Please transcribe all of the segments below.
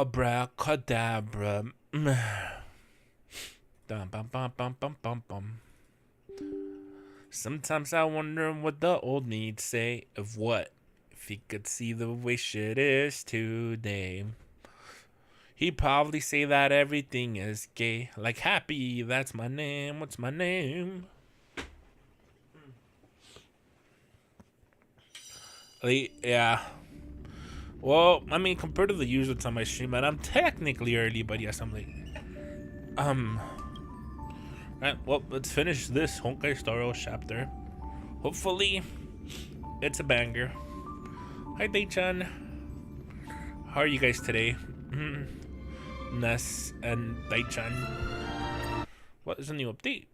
Abracadabra. Dum, bum, bum, bum, bum, bum, bum. Sometimes I wonder what the old me'd say of what if he could see the way shit is today. He'd probably say that everything is gay. Like Happy, that's my name. What's my name? Yeah. Well, I mean, compared to the usual time I stream, and I'm technically early, but yes, I'm late. Right, well, let's finish this Honkai Star Rail chapter. Hopefully, it's a banger. Hi, Day-chan. How are you guys today? Ness and Day-chan. What is a new update?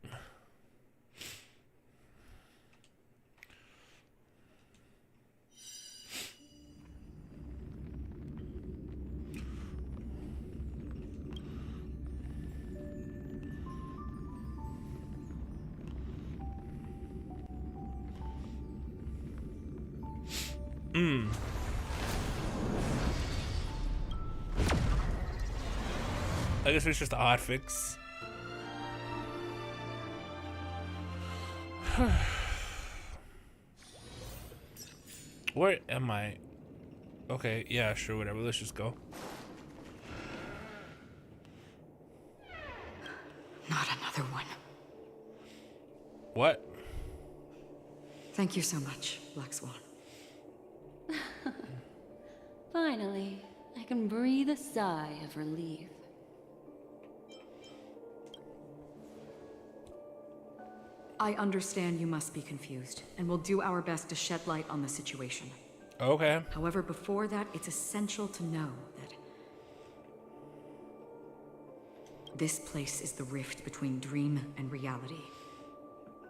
I guess it's just a hot fix. Where am I? Okay, yeah, sure, whatever. Let's just go. Not another one. What? Thank you so much, Black Swan. Finally, I can breathe a sigh of relief. I understand you must be confused, and we'll do our best to shed light on the situation. Okay. However, before that, it's essential to know that this place is the rift between dream and reality.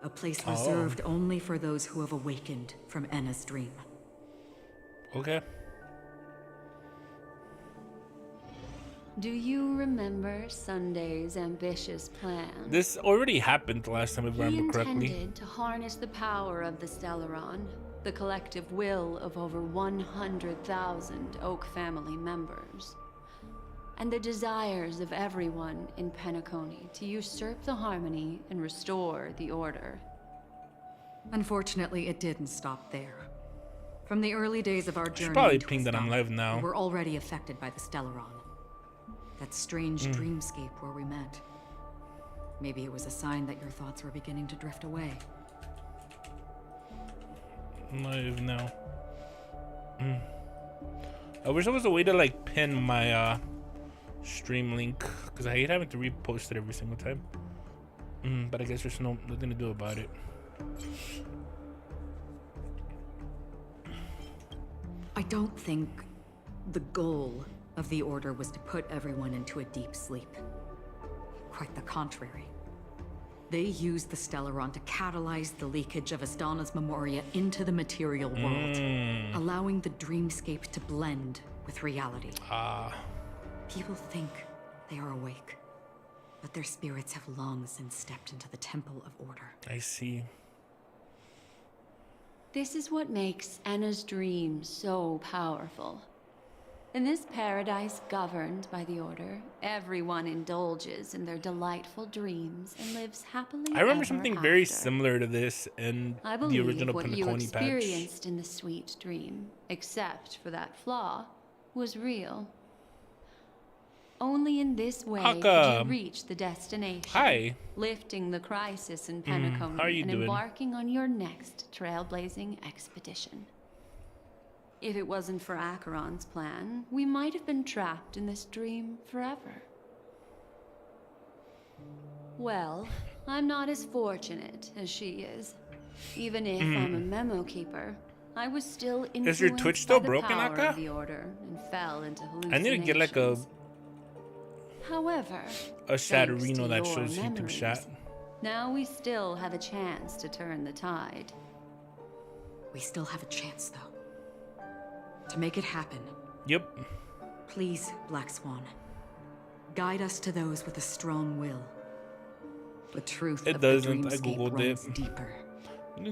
A place reserved only for those who have awakened from Enna's dream. Okay. Do you remember Sunday's ambitious plan? This already happened the last time, if I He remember correctly. intended to harness the power of the Stellaron, the collective will of over 100,000 Oak family members, and the desires of everyone in Penacony to usurp the harmony and restore the order. Unfortunately, it didn't stop there. From the early days of our I should journey probably into ping that I'm Aston, live now. we were already affected by the Stellaron. That strange dreamscape where we met. Maybe it was a sign that your thoughts were beginning to drift away. I'm live now. I wish there was a way to like pin my stream link, because I hate having to repost it every single time. But I guess there's nothing to do about it. I don't think the goal of the Order was to put everyone into a deep sleep. Quite the contrary. They used the Stellaron to catalyze the leakage of Astana's Memoria into the material world, allowing the dreamscape to blend with reality. People think they are awake, but their spirits have long since stepped into the Temple of Order. I see. This is what makes Enna's dream so powerful. In this paradise governed by the Order, everyone indulges in their delightful dreams and lives happily I remember ever something very after. similar to this in I the believe original what you Penacony patch. experienced in the sweet dream, except for that flaw, was real. Only in this way could you reach the destination. Hi. Lifting the crisis in Penacony how are you and doing? embarking on your next trailblazing expedition. If it wasn't for Acheron's plan, we might have been trapped in this dream forever. Well, I'm not as fortunate as she is. Even if I'm a memo keeper, I was still influenced Is your Twitch still by the broken, power Aka? of the Order and fell into hallucinations. I need to get like a However, Shatterino that thanks to shows your YouTube memories, chat. now we still have a chance to turn the tide. We still have a chance, though. To make it happen, Yep. please, Black Swan, guide us to those with a strong will. The truth It of doesn't. the I dreamscape googled runs it. deeper.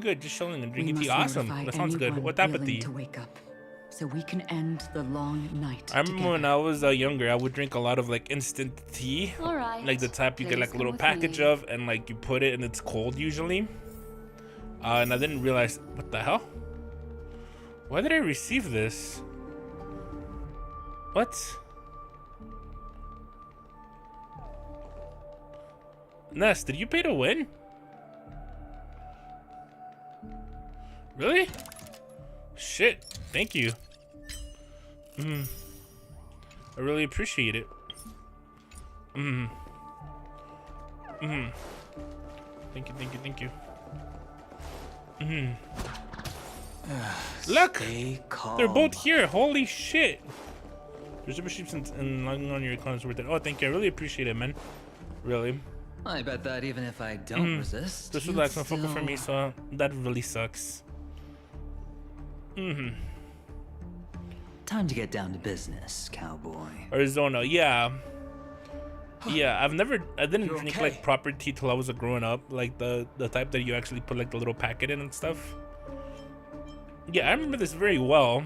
Good, just chilling and We drinking must tea. Awesome. notify That sounds good. anyone What type of willing tea? to wake up, so we can end the long night I remember when together. I was younger, I would drink a lot of like instant tea. All right. Like the type you get Please like a come little with package me. of, and like you put it and it's cold usually. And I didn't realize, what the hell? Why did I receive this? What? Ness, did you pay to win? Really? Shit, thank you. I really appreciate it. Thank you, thank you, thank you. Look! Stay calm. They're both here. Holy shit! There's memberships and logging on your account is worth it. Oh, thank you. I really appreciate it, man. Really. I bet that even if I don't resist, This was you'd like some focal for still- me, so that really sucks. Time to get down to business, cowboy. Arizona, yeah. Yeah, I didn't You're drink okay. like proper tea till I was growing up, like the type that you actually put like the little packet in and stuff. Yeah, I remember this very well.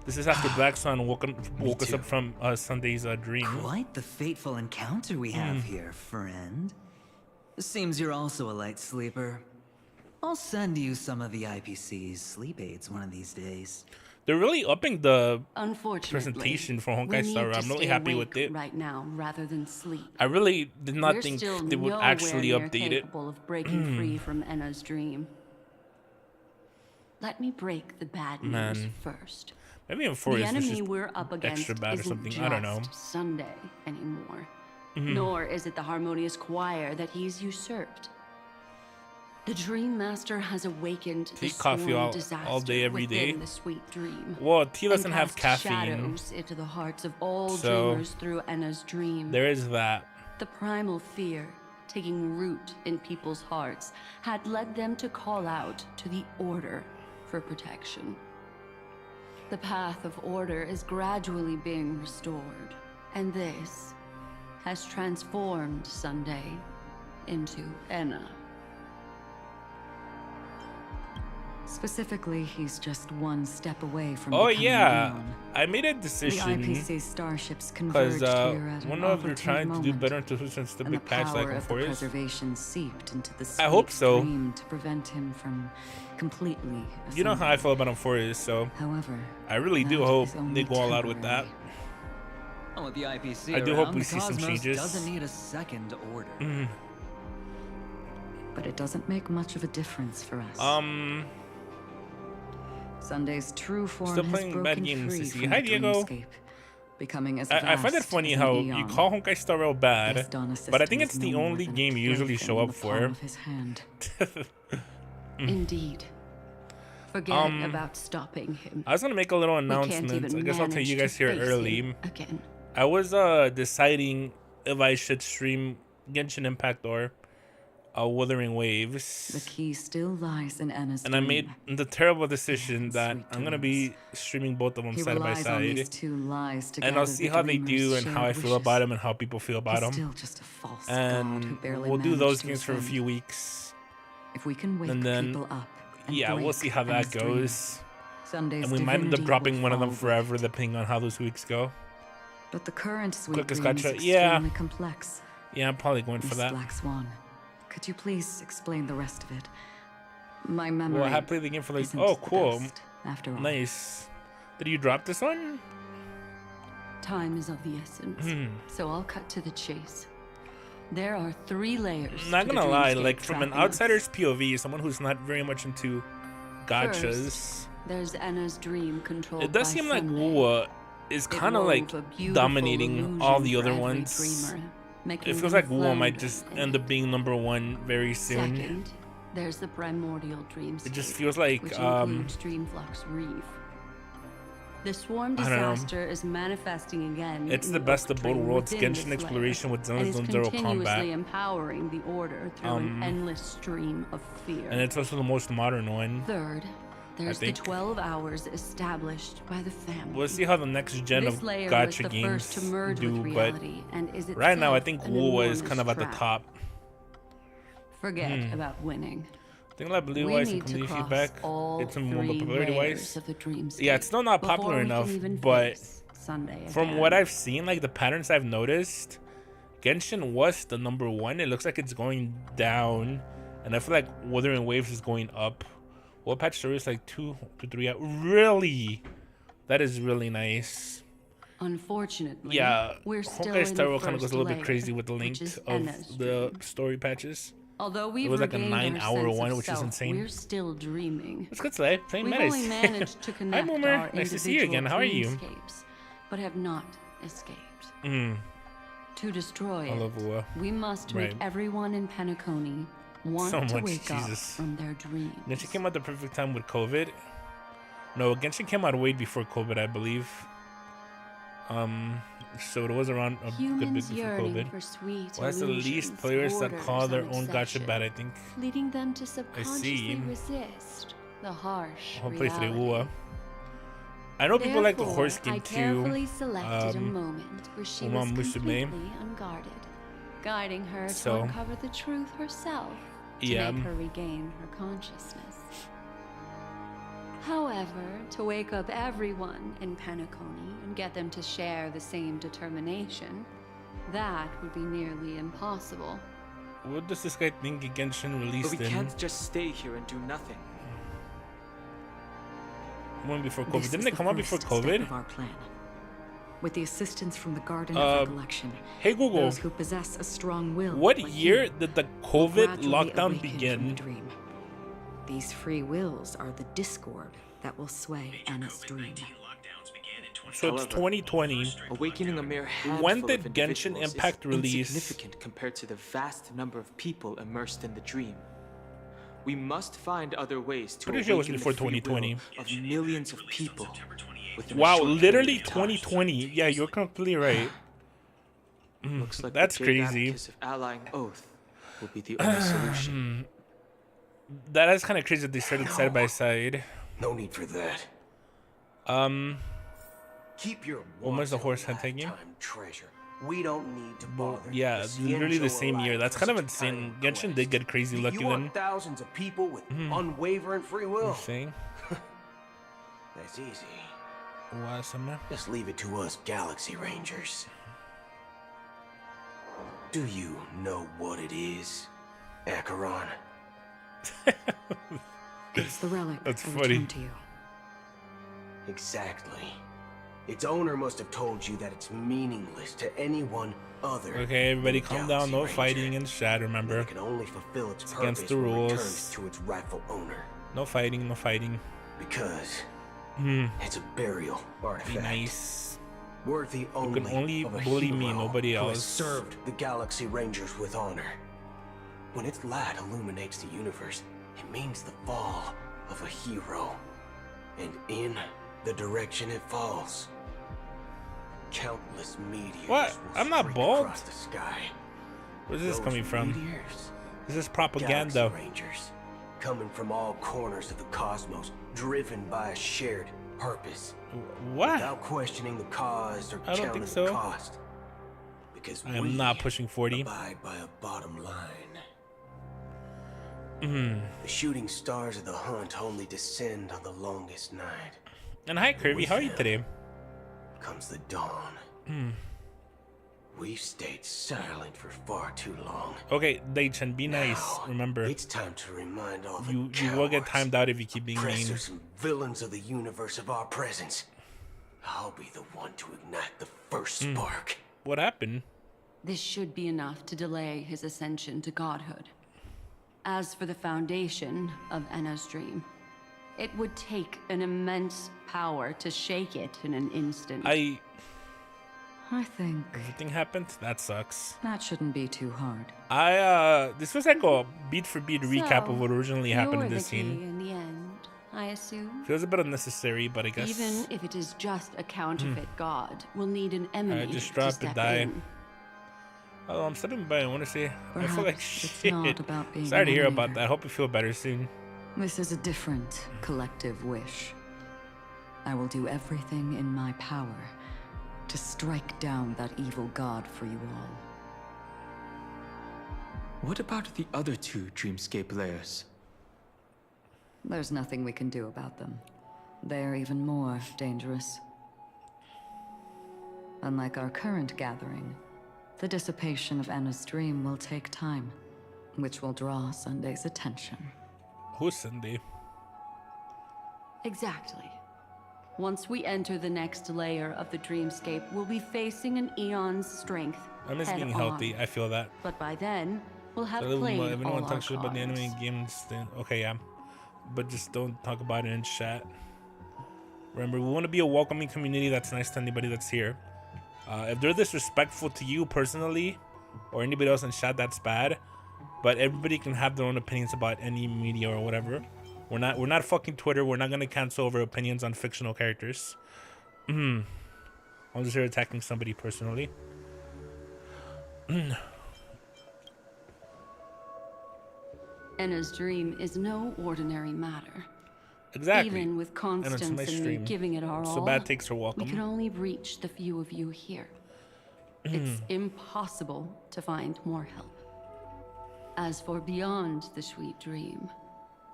This is after Black Sun woke us too. up from Sunday's dream. Quite the fateful encounter we have here, friend. Seems you're also a light sleeper. I'll send you some of the IPC's sleep aids one of these days. They're really upping the Unfortunately, presentation for we Honkai need Star. to I'm really stay happy awake with it. right now rather than sleep. I really did not We're think still they would nowhere actually near update it. capable of breaking free from Enna's dream. Let me break the bad news Man. first. Maybe in 4 The is enemy just we're up against extra bad or isn't something. just I don't know. Sunday anymore. Nor is it the harmonious choir that he's usurped. The Dream Master has awakened the Take coffee sworn all disaster day, every day. within the sweet dream. Well, tea and doesn't have cast caffeine. shadows into the hearts of all So, dreamers through Enna's dream. There is that. The primal fear taking root in people's hearts had led them to call out to the Order for protection. The path of order is gradually being restored, and this has transformed Sunday into Enna. Specifically, he's just one step away from Oh becoming yeah, Eon. I made a The decision IPC starships because converged here at one an of they're opportune trying to do moment, better into since the and the big patch like power in of the Forest. preservation seeped into the I hope sweet so. dream to prevent him from completely. You know how I assembling. feel about Forest, so However, I really do that hope is only they go all out with that. temporary. Well, with the IPC I do around, hope we the see some Cosmos changes. doesn't need a second order. But it doesn't make much of a difference for us. Sunday's true form Still has playing broken bad games, free Sissy. from Hi, the Diego. dreamscape, becoming as I find it vast funny as how an you eon. call Honkai Star Rail bad, This Dawn but I think system it's is the no more only than a game you usually plaything show in up the palm for. of his hand. Indeed. Forget about stopping him. I was gonna make a little We can't announcement. even I guess I'll tell manage you to guys here face early. him again. I was deciding if I should stream Genshin Impact or Wuthering The Waves, key still lies in Enna's and I made dream. the terrible decision that Sweet I'm gonna dreams. be streaming both of them He side by relies on these side, two lies to and I'll gather see the how they dreamers' do and how I shared feel wishes. about them and how people feel about He's them. still just a false god who And barely we'll do managed those to games for a ascend. few weeks. If we can wake and then, people up and Yeah, we'll break see how that Enna's dream, goes. Sunday's And we might end up divinity dropping will one of them fall forever, with it. depending on how those weeks go. But the current sweet Quick as dream is gotcha. extremely Yeah. complex. Yeah, I'm probably going for Miss that. Black Swan, could you please explain the rest of it? My memory. Well, I have played the game for like. isn't Oh, the cool. best, after all. Nice. Did you drop this one? Time is of the essence, so I'll cut to the chase. There are 3 layers. Not to the gonna lie, dreamscape like from an trapping us. outsider's POV, someone who's not very much into gotchas, First, there's Enna's dream controlled it does by seem like Sunday. Wuwa is It kind of wove like a beautiful dominating all the illusion other for every ones. dreamer, making It feels them like Wuwa might flounder just in end it. up being #1 very soon. Second, there's the primordial dreamscape. It just feels like which includes Dreamflux Reef. The swarm I don't know. disaster is manifesting again. It's in the best of both Dream worlds, within Genshin this exploration layer, with and is Zone Zero continuously combat. empowering the Order through an endless stream of fear. And it's also the most modern one. Third, there's the think. 12 hours established by the family. We'll see how the next gen This of layer was gacha the games first to merge do, with but reality, and is right now I itself think an Wuwa is enormous kind of at the trap. top. Forget about winning. Thing like blue We wise and need to community cross feedback. all It's more three popularity layers wise. of the dreamscape Yeah, it's still not popular before we enough, can even but face Sunday from again. what I've seen, like the patterns I've noticed, Genshin was the #1. It looks like it's going down, and I feel like Wuthering Waves is going up. What patch story is like 2 to 3 out? Really? That is really nice. Unfortunately, Yeah, we're still Honkai in Star the Rail kind of first goes a little bit layer, crazy with the which length is of Enna's the dream. story patches. Although we've was like a regained our 9-hour sense one, of which is self, insane. We're still dreaming. Let's go today. Playing We've Menace. only managed to Hi, connect Boomer. our Nice to see you again. How are you? dreamscapes, but have not escaped. Mm, To destroy I love it, Ua. we must Right. make everyone in Penacony want So to much, wake Jesus. up from their dreams. Genshin came out the perfect time with COVID. No, Genshin came out way before COVID, I believe. So it was around a good bit Humans before yearning COVID. for sweet Well, that's the least illusions, players that call borders, their and own gacha obsession, bad, I think. leading them to subconsciously see. resist the harsh Hopefully today, reality. Ua. I know people like the Therefore, horse I game too. carefully selected a um, moment where she Uma was Musume. completely unguarded, guiding her So, to uncover the truth herself to yeah. make her regain her consciousness. However, to wake up everyone in Penacony and get them to share the same determination, that would be nearly impossible. What does this guy think Genshin But released we in? can't just stay here and do nothing. One before This COVID. is Didn't they the come out before first step COVID? of our plan. With the assistance from the Garden Uh, of Recollection, Hey Google, those who possess a strong will. what like year you, did the will COVID gradually lockdown awaken from the begin? dream. These free wills are the discord that will sway Anna's dream. So it's However, 2020. Awakening a mere handful When did of Genshin individuals Impact is release? insignificant compared to the vast number of people immersed in the dream. We must find other ways to Pretty sure it was awaken before the free 2020. will of millions of people. within a Wow, short literally period of time. 2020. Yeah, you're completely right. Looks like That's the crazy. Jade of allying oath will be the only solution. That is kind of crazy that they started side by side. No need for that. Keep your Almost a once horse in a head thing, yeah? lifetime treasure. We don't need to bother. Yeah, literally the same year. That's kind of insane. Genshin did get crazy lucky You then. want thousands of people with unwavering free will. Insane. That's easy. Awesome. Just leave it to us Galaxy Rangers. Do you know what it is, Acheron? It's the relic That's I funny. returned to you. Exactly. Its owner must have told you that it's meaningless to anyone other. Okay, everybody than calm Galaxy down. No Ranger. fighting in chat, And remember. it can only fulfill its purpose against the when it rules. returns to its rightful owner. No fighting, no fighting. Because Hmm, it's a burial be artifact. nice. Worthy only, only of a bully me, hero nobody who has else. served the Galaxy Rangers with honor. When its light illuminates the universe, it means the fall of a hero. And in the direction it falls, countless meteors What? will I'm not streak bald. across the sky. Where's this Those coming from? meteors, Is this Galaxy propaganda? Rangers, coming from all corners of the cosmos, driven by a shared purpose. What? Without questioning the cause or I don't think counting so. the cost. Because I am we not pushing 40. abide by a bottom line. Hmm. The shooting stars of the hunt only descend on the longest night. And hi, Kirby. How are you today? Comes the dawn. We've stayed silent for far too long. Okay, Daychan, be nice. Now, Remember, it's time to remind all the you will get cowards, timed out if you keep being mean. oppressors and villains of the universe of our presence. I'll be the one to ignite the first spark. What happened? This should be enough to delay his ascension to godhood. As for the foundation of Enna's dream, it would take an immense power to shake it in an instant. I think Everything happened. That sucks. that shouldn't be too hard. This was like a beat for beat recap So, of what originally happened in you're this the key scene. in the end, I assume. Feels a bit unnecessary, but I guess. Even if it is just a counterfeit god, we'll need an emanate just to drop and step die. in. Oh, I'm stepping by. I want to say. I feel like Perhaps it's shit. not about being Sorry to hear an about emulator. that. I hope you feel better soon. This is a different collective wish. I will do everything in my power to strike down that evil god for you all. What about the other two dreamscape layers? There's nothing we can do about them. They're even more dangerous. Unlike our current gathering, the dissipation of Anna's dream will take time, which will draw Sunday's attention. Who's Sunday? Exactly. Once we enter the next layer of the dreamscape, we'll be facing an eon's strength. I miss head being on. healthy. I feel that. But by then, we'll have So played if all anyone our talks shit about the cards. anime games, then okay, yeah. But just don't talk about it in chat. Remember, we want to be a welcoming community that's nice to anybody that's here. If they're disrespectful to you personally, or anybody else in chat, that's bad. But everybody can have their own opinions about any media or whatever. We're not fucking Twitter. We're not gonna cancel over opinions on fictional characters. I'm just here attacking somebody personally. Anna's dream is no ordinary matter. Exactly. Even with And it's Constance my and me stream. giving it our So all, bad takes are welcome. we can only reach the few of you here. It's impossible to find more help. As for beyond the sweet dream,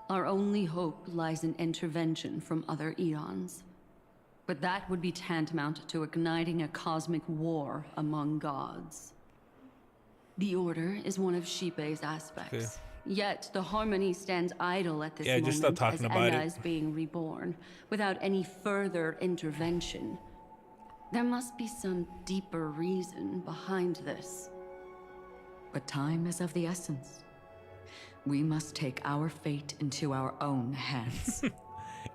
our only hope lies in intervention from other eons. But that would be tantamount to igniting a cosmic war among gods. The Order is one of Shipei's aspects. Okay. Yet the Harmony stands idle at this Yeah, moment just stop talking as about Anna it. is being reborn, without any further intervention. There must be some deeper reason behind this. But time is of the essence. We must take our fate into our own hands.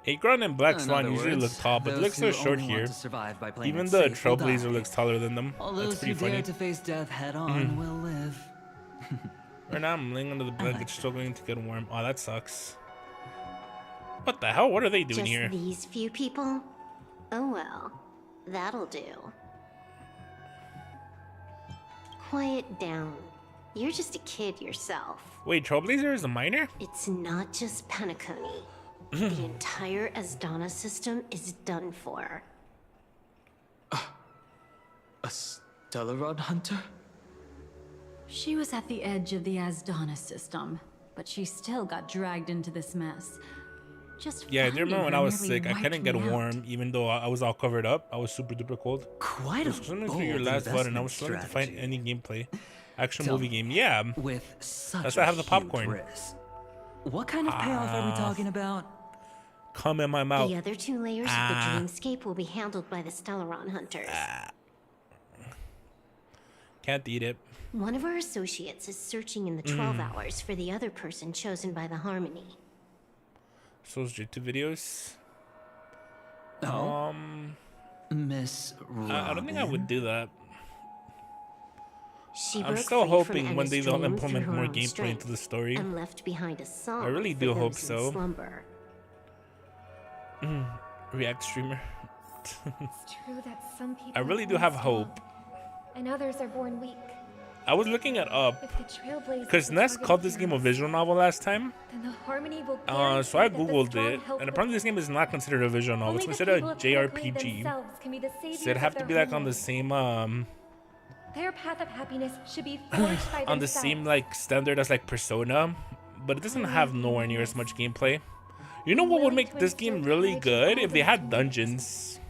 Akron and Black In Swan other usually words, look tall, but those looks so who short only here. want to survive by playing Even it the safe will Trailblazer die. looks taller than them. All That's those pretty who dare funny. to face death head on will live. Right now I'm laying under the blanket, struggling to get warm. Oh, that sucks. What the hell? What are they doing Just here? these few people? Oh well, that'll do. Quiet down. You're just a kid yourself. Wait, Trailblazer is a minor? It's not just Penacony. The entire Asdana system is done for. A Stellaron hunter? She was at the edge of the Asdana system, but she still got dragged into this mess. Just Yeah, I do finding remember when her I was nearly sick, I wiped couldn't get me out. warm, even though I was all covered up. I was super duper cold. Quite a Swimming bold through your last blood, and I investment was struggling to find strategy. any gameplay. Action Tell movie me, game. Yeah. With such That's why I have the huge popcorn. risk. What kind of payoff are we talking about? Come in my mouth. The other two layers of the dreamscape will be handled by the Stellaron hunters. Can't eat it. One of our associates is searching in the 12 hours for the other person chosen by the Harmony. Souls YouTube videos. Oh, Miss I don't think I would do that. She I'm broke still free hoping from one Anna's day they'll dream implement through her more own gameplay strength into the story. and left behind a song I really for do hope those in so. slumber. React streamer. It's true that some people I really are do born have strong, hope. and others are born weak. I was looking it up If the Trailblazers because were Ness targeted called this game a heroes, visual novel last time. then the Harmony will So I guarantee that the googled strong it, help and will apparently this game is not considered a visual novel. Only It's the considered a people of Penacony JRPG. themselves can be the saviors So it'd have of to their be like on the homeland. same Their path of happiness should be forged by on the themselves. same like standard as like Persona, but it doesn't have nowhere near as much gameplay. You know what would make this game really good? If they had dungeons.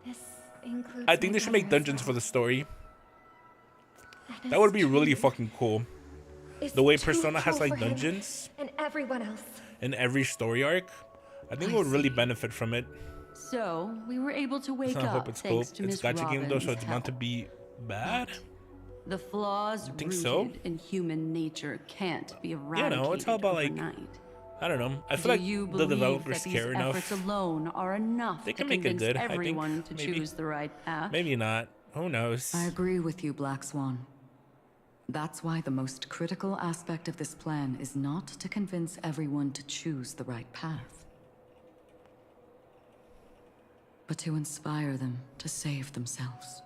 This includes I think my they should make brother as dungeons for well. the story. That That would is be really true. fucking cool. It's The way too Persona has true like for him dungeons and everyone else. in every story arc. I think it would really benefit from it. So, we were able to wake I up hope it's cool. thanks to It's Miss a gacha game though, so Robin's it's bound to help. be bad. The flaws think rooted so? in human nature can't be eradicated know, it's all about, like, overnight. I don't know. I Do feel like you the believe developers that these care efforts enough. alone are enough They to can make it convince good, I think, everyone to maybe. choose the right path? Maybe not. Who knows? I agree with you, Black Swan. That's why the most critical aspect of this plan is not to convince everyone to choose the right path, but to inspire them to save themselves.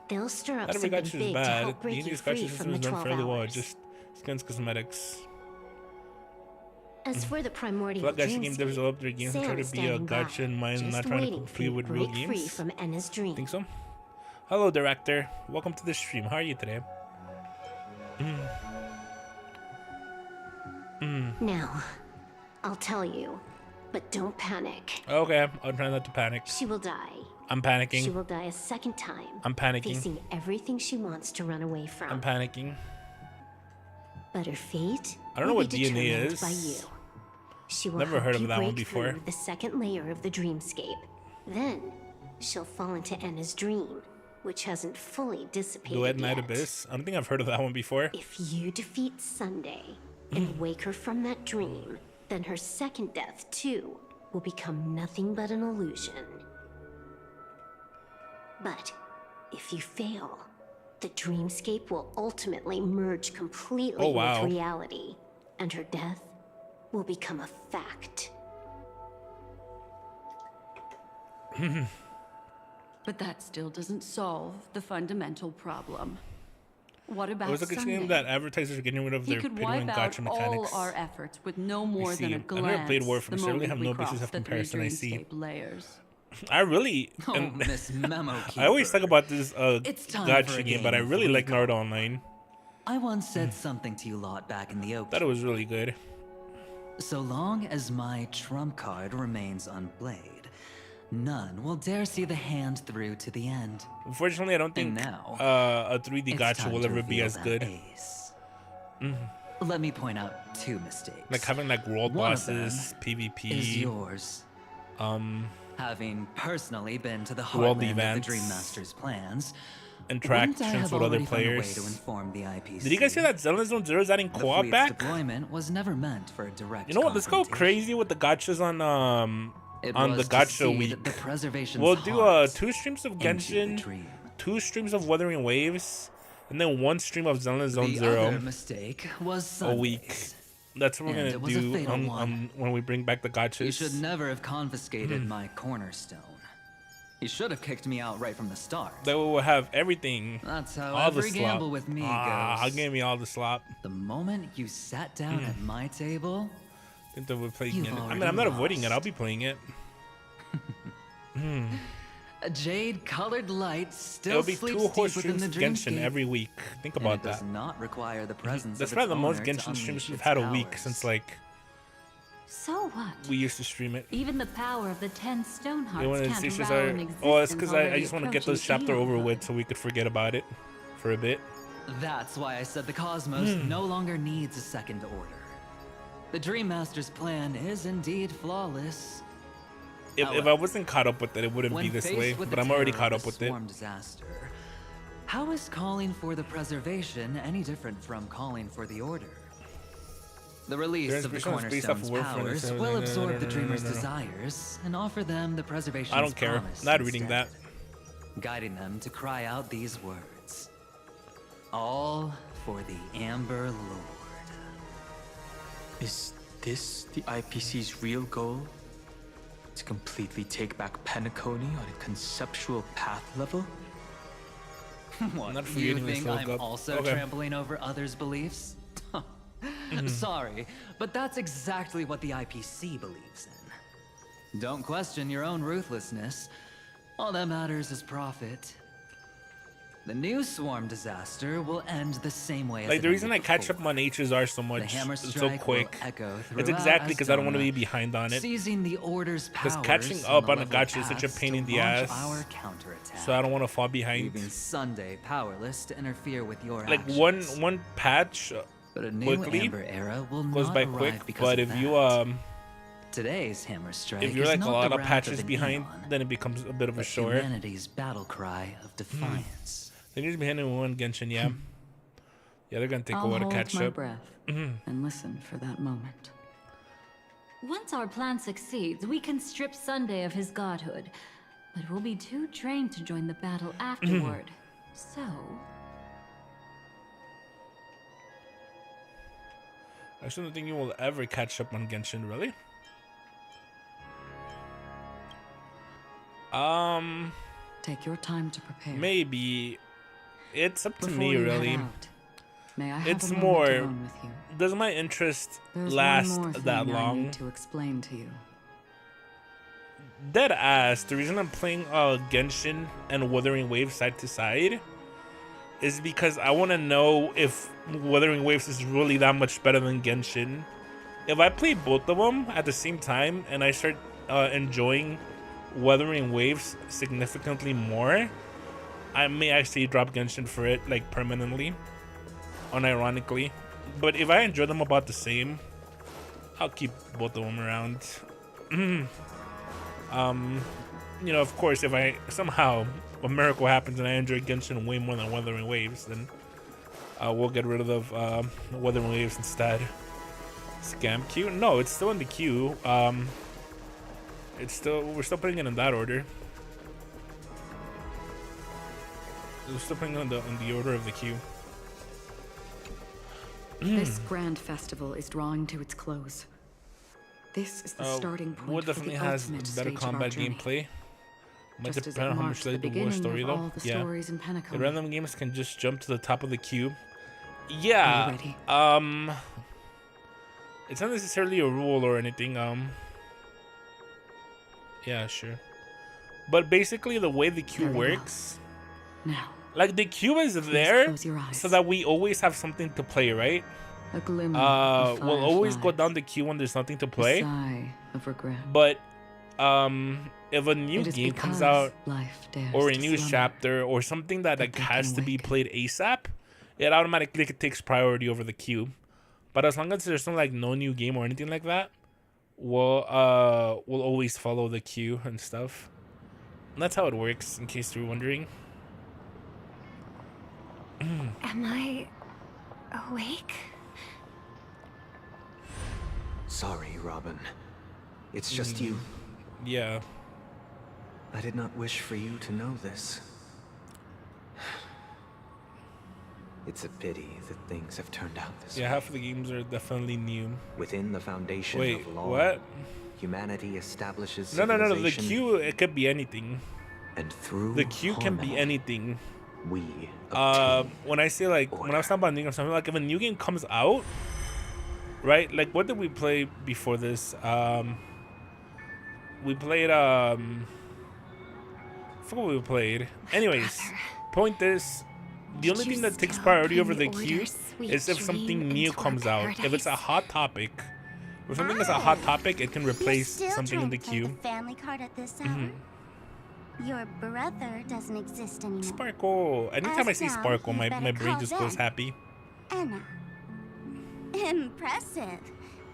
They'll stir up Not every something gacha is big to bad. help The break you Indian free gacha from system the is done 12 fairly well. hours. Just skins cosmetics. As for the I primordial feel like gacha game dreamscape, develop their games and try Sam to is be a standing by, gacha in mind, just not trying to waiting for compete you with to real break free games. from Anna's dream. Think so? Hello, director. Welcome to the stream. How are you today? Now, I'll tell you, but don't panic. Okay, I'll try not to panic. She will die. I'm panicking. She will die a second time. I'm panicking. Facing everything she wants to run away from. I'm panicking. But her fate I don't know will what be DNA determined is. by you. She will Never help heard of you that one break before. through the second layer of the dreamscape. Then she'll fall into Anna's dream, which hasn't fully dissipated Duet Night yet. Abyss. I don't think I've heard of that one before. If you defeat Sunday and wake her from that dream, then her second death too will become nothing but an illusion. But if you fail, the dreamscape will ultimately merge completely Oh, wow. with reality, and her death will become a fact. But that still doesn't solve the fundamental problem. What about It was like a Sunday? shame that advertisers are getting rid of He their could pay to wipe win out gotcha mechanics. all our efforts with no more see, than a I've glance. never played Warframe, the so I really moment have we no basis cross of the three comparison, I see. dreamscape layers. I really, Oh, and Miss Memo I always talk Keeper. about this It's time gotcha for a game, but game I of really like recall. Naruto Online. I once said something to you lot back in the oak. Thought it was really good. So long as my trump card remains unplayed, none will dare see the hand through to the end. Unfortunately, I don't think And now, a 3D It's gotcha time will to ever be reveal as that good. ace. Let me point out two mistakes. Like having like world One of them bosses, is PvP, yours. Having personally been to the World heartland of the events, Dream Master's plans, wouldn't I interactions have with other already found a way players. to inform the IPC? Did you guys hear that Zelda Zone Zero is adding The co-op fleet's back? deployment was never meant for a direct You know what? Let's go confrontation. crazy with the gotchas It on the was to gotcha see week. that the preservation's We'll do heart 2 streams of into the Genshin, dream. 2 streams of Wuthering Waves, and then 1 stream of Zelda Zone The Zero other mistake was a week. Sundays. That's what we're And gonna it was a do fatal one. when we bring back the gotchas. You should never have confiscated my cornerstone. You should have kicked me out right from the start. That we will have everything. That's how All the every slop. gamble with me I'll goes. give me all the slop. The moment you sat down at my table, I think that we're playing You've it. I mean, already I'm not avoiding it. lost. I'll be playing it. a jade-colored light still It'll be sleeps 2 whole deep within streams the of Genshin dreamscape, every week. Think and about it does that. not require the presence That's of probably its the most owner to Genshin streams unleash we've its had a week powers. since like So what? we used to stream it. Even the power of the 10 stone hearts You know, when the can't stations rattle are. an Oh, it's existence because I already just want to get approaching this chapter over chaos. with so we could forget about it for a bit. That's why I said the Cosmos no longer needs a second order. The Dream Master's plan is indeed flawless. If I wasn't caught up with it, it wouldn't When be this faced way. with But the I'm already terror caught of up a with it. swarm disaster, how is calling for the preservation any different from calling for the order? The release There's of the special space off Cornerstone's Warframe and powers everything. will No, absorb no, the no, Dreamer's no, no. desires and offer them the preservation. I don't care. Not reading that. Guiding them to cry out these words. All for the Amber Lord. Is this the IPC's real goal? To completely take back Penacony on a conceptual path level? What, Not for you reading this think look I'm up. also Okay. trampling over others' beliefs? Sorry, but that's exactly what the IPC believes in. Don't question your own ruthlessness. All that matters is profit. The new swarm disaster will end the same way as Like it the reason I ended catch up before. on HSR so The much, hammer it's so strike will quick. echo It's throughout exactly because I don't want to be Asdona, behind on it. seizing the order's powers Because catching and up the on a level gotcha is such a paths pain to in the launch ass. Our counterattack. So I don't want to fall behind. Leaving Sunday powerless to interfere with your Like actions. one patch But a new quickly Amber era will goes not by arrive quick, because but of if you that. Today's hammer strike if you're is like a not lot the of wrath patches the behind, Aeon, then it becomes a bit of a but short. humanity's battle cry of defiance. They need to be handling one Genshin, yeah. Yeah, they're gonna take a I'll while to hold catch my up. breath and listen for that moment. Once our plan succeeds, we can strip Sunday of his godhood. But we'll be too drained to join the battle afterward. So, I shouldn't think you will ever catch up on Genshin, really. Take your time to prepare. Maybe. It's up to Before me, you head really. out, may I have It's a moment more- alone with you? Does my interest There's last one more thing that I long? need to explain to you. Dead ass. The reason I'm playing Genshin and Wuthering Waves side to side is because I want to know if Wuthering Waves is really that much better than Genshin, if I play both of them at the same time and I start enjoying Wuthering Waves significantly more, I may actually drop Genshin for it, like, permanently, unironically. But if I enjoy them about the same, I'll keep both of them around. You know, of course, if I somehow a miracle happens and I enjoy Genshin way more than Wuthering Waves, then we'll get rid of the Wuthering Waves instead. Scam queue? No, it's still in the queue. We're still putting it in that order. We're still putting it in the order of the queue. This grand festival is drawing to its close. This is the starting point Wood for definitely the has ultimate better stage of our combat journey. gameplay. Might Just as depend it on how marks much the like the war beginning story of though. all the Yeah. stories in The Penacony. random games can just jump to the top of the queue. Are you Yeah. ready? It's not necessarily a rule or anything. Yeah, sure. But basically, the way the queue Very well. works, Now, like the queue is please there close your eyes. so that we always have something to play, right? A glimmer of We'll always go fireflies, down the queue when there's nothing to a play. sigh of regret. But if a new It is game comes because out life dares or a to new slumber chapter or something that that like they has can to be awaken. played ASAP, it automatically takes priority over the queue. But as long as there's no new game or anything like that, we'll always follow the queue and stuff. And that's how it works, in case you're wondering. Am I awake? Sorry, Robin. It's just you. Yeah. I did not wish for you to know this. It's a pity that things have turned out this Yeah, way. half of the games are definitely new. Within the foundation Wait, of law, what? humanity establishes No. The civilization, queue, it could be anything. and through The queue can be harmony, anything. we obtain When I say like, when I was talking about new games, something like if a new game comes out, right? Like, what did we play before this? We played, I forgot what we played. Anyways, point is, the only thing that takes priority over the queue is if something new comes out. If it's a hot topic, if something is a hot topic, it can replace something in the queue. Family card at this hour? Your brother doesn't exist anymore. Sparkle. Anytime I As see now, Sparkle, you my better brain call just goes them. happy. Anna. Impressive.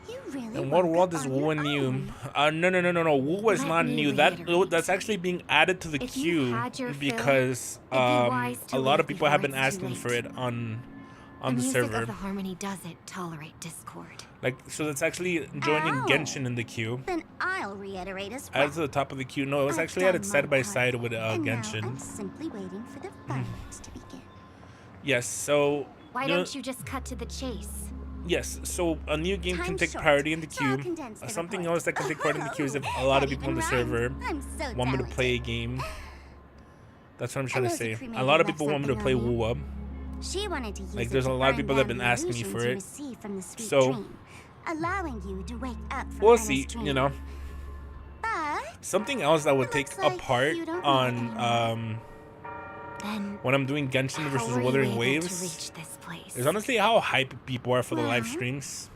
You really And what woke world up is on Wu your new? own. No. Wu was Let not me new. reiterate. That's actually being added to the If you queue had your fill, because it'd be wise to a lot of leave people have before been it's too asking for late. it on The the music server. of the harmony doesn't tolerate discord. Like, so that's actually joining Ow. Genshin in the queue. Then I'll reiterate as well. Added to the top of the queue. No, it was I've actually done added my side by part, side with and now I'm Genshin. simply waiting for the fireworks to begin. Yes. So Why you know- don't you just cut to the chase? Yes, so a new game can Time's take short, priority in the so I'll queue. condense the Something report. else that can take priority in the queue is if a Oh, lot of that people on the even server rhymes. I'm so want me to talented. play a game. That's what I'm trying to those say. cremated A lot of left people want me to something play on you. Wu Up. She wanted to use Like, it there's to a lot of burn people that have down been the asking me illusions for you it. received from the sweet So- dream, allowing you to wake up from We'll Anna's see, dream. you know. But Something else that would It take looks a like part you don't on need it Then when I'm doing Genshin how versus were you Wuthering able to Waves reach this place? is honestly how hype people are for the live Well, streams.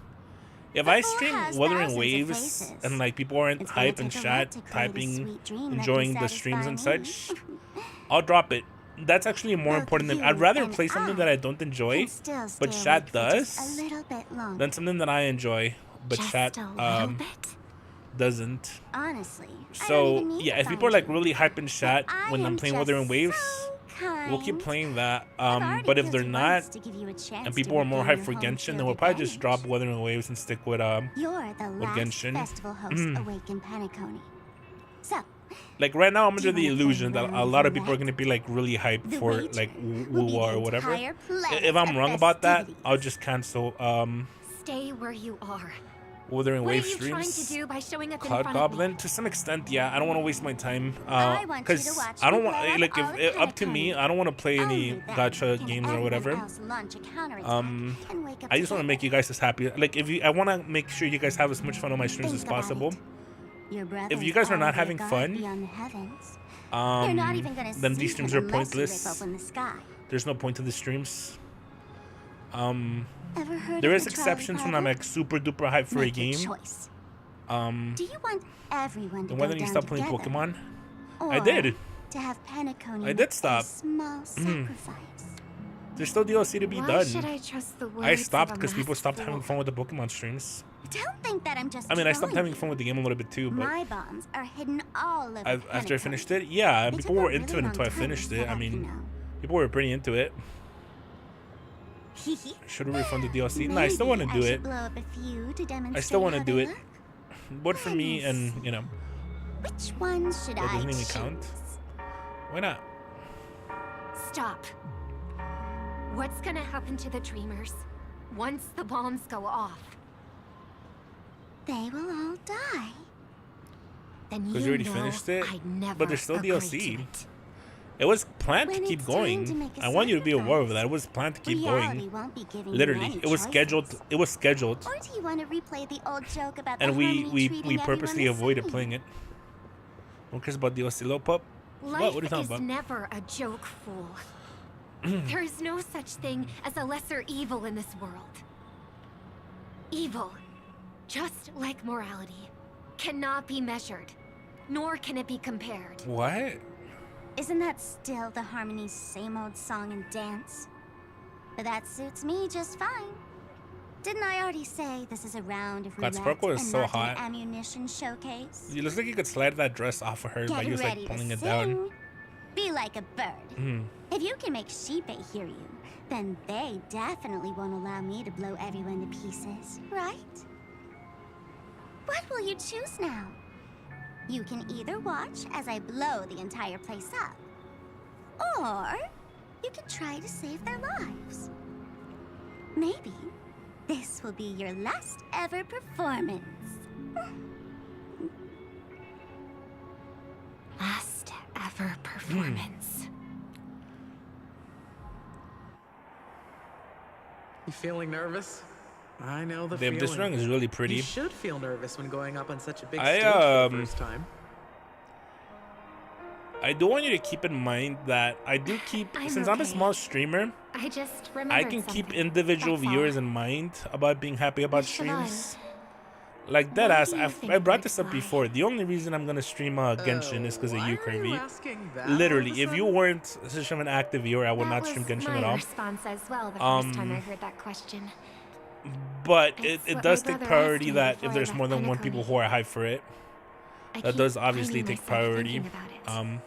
If the I fool stream has Wuthering thousands of Waves faces. and like people aren't It's gonna hype and take a lot chat, to create a typing, sweet dream that can enjoying the streams and satisfy such, me. I'll drop it. That's actually more Both important than you I'd rather and play something I that I don't enjoy, Can still but stay chat awake for just does, a little bit longer. than something that I enjoy, but Just chat a little bit? doesn't. Honestly, I don't So even need yeah, to if people are find like you. really hype and chat I when I'm am playing just Wuthering Waves, so we'll keep kind. playing that. I've already But if killed they're you not, once to give you a chance and to people are more regain hyped for your home Genshin, field then we'll probably just advantage. drop Wuthering Waves and stick with You're the last Genshin. festival host awake in Penacony. So, like right now I'm Do under you the wanna play illusion that round a lot of roulette? people are gonna be like really hyped The for wager like will be Wu the or whatever. entire planet If I'm of wrong about that, festivities. I'll just cancel Stay where you are. Wuthering What are Wave you trying to streams. do by showing up in Cloud front Goblin to some extent, yeah. I don't want to waste my time, I want you to because watch I don't me want blow up like all if the up to me, Penacony. I don't want to play any Only then gacha can games or everyone whatever. else launch a counterattack and wake up I just want to together. make you guys as happy. Like I want to make sure you guys have as much fun on my streams Think as about possible. it. Your If you brother's guys are not already having God fun, beyond the heavens. You're not even gonna then see these streams him are unless you rip pointless. open the sky. There's no point to the streams. Ever heard There of is the exceptions when trolley I'm party? like super duper hyped for a Make your game. choice. Do you want everyone to Then go why didn't you down stop playing together, Pokemon? or I did. to have Penacony I did make stop. a small sacrifice? There's still DLC to be Why done. should I trust the words I of stopped a because people masked stopped having fool? fun with the Pokemon streams. Don't think that I'm just I mean, I stopped trolling having you. fun with the game a little bit too, but My bombs are hidden all over after I Penacony. finished it, yeah, They people took a were really into it long until I time to finished set it. I up, mean, you know. people were pretty into it. Should have refunded DLC. No, I still want to do Maybe I it. should blow up a few to I demonstrate still want to how do they it. look. But for me, and you know, Which one should that I doesn't even choose? count. Why not? Stop. What's gonna happen to the dreamers once the bombs go off? They will all die. Then Because you you already know finished it, I'd never but there's still agree DLC. to it. It was planned When to keep it's time to going. make a I want you to be aware of sacrifice, that. It was planned to keep Reality going. won't be giving you Literally, any it was scheduled. choices. It was scheduled, Or do you want to replay the old joke about and the we Harmony treating purposely everyone the avoided same? playing it. Who cares about DLC, little pup? Life What are you talking is about? never a joke, fool. There is no such thing as a lesser evil in this world. Evil, just like morality, cannot be measured, nor can it be compared. What? Isn't that still the Harmony's same old song and dance? But that suits me just fine. Didn't I already say this is a round of God, roulette Sparkle is and so not hot. an ammunition showcase? It looks like you could slide that dress off of her by Get just ready like pulling to it sing. down. Be like a bird. If you can make Sheepei hear you, then they definitely won't allow me to blow everyone to pieces, right? What will you choose now? You can either watch as I blow the entire place up, or you can try to save their lives. Maybe this will be your last ever performance. Last ever performance. You feeling nervous? I know the Babe, feeling. this run is really You pretty. should feel nervous when going up on such a big I, stage for the first time. I do want you to keep in mind that I do keep, I'm since I'm a okay. small streamer, I just remembered I can keep something. individual That's all. viewers in mind about being happy about Siobhan, streams. Like why deadass, do you think I brought birds this up fly? before. The only reason I'm gonna stream Genshin is because of Why you, are Kirby. asking that all of Literally, a if you sudden? weren't such of an active viewer, I would That not stream was Genshin my at all. response as well the first time I Um, heard that question. But It's it what does my take brother priority asked me that before if I there's left more than one Penacony. people who are hyped for it, I that keep does obviously finding take myself priority. thinking about it.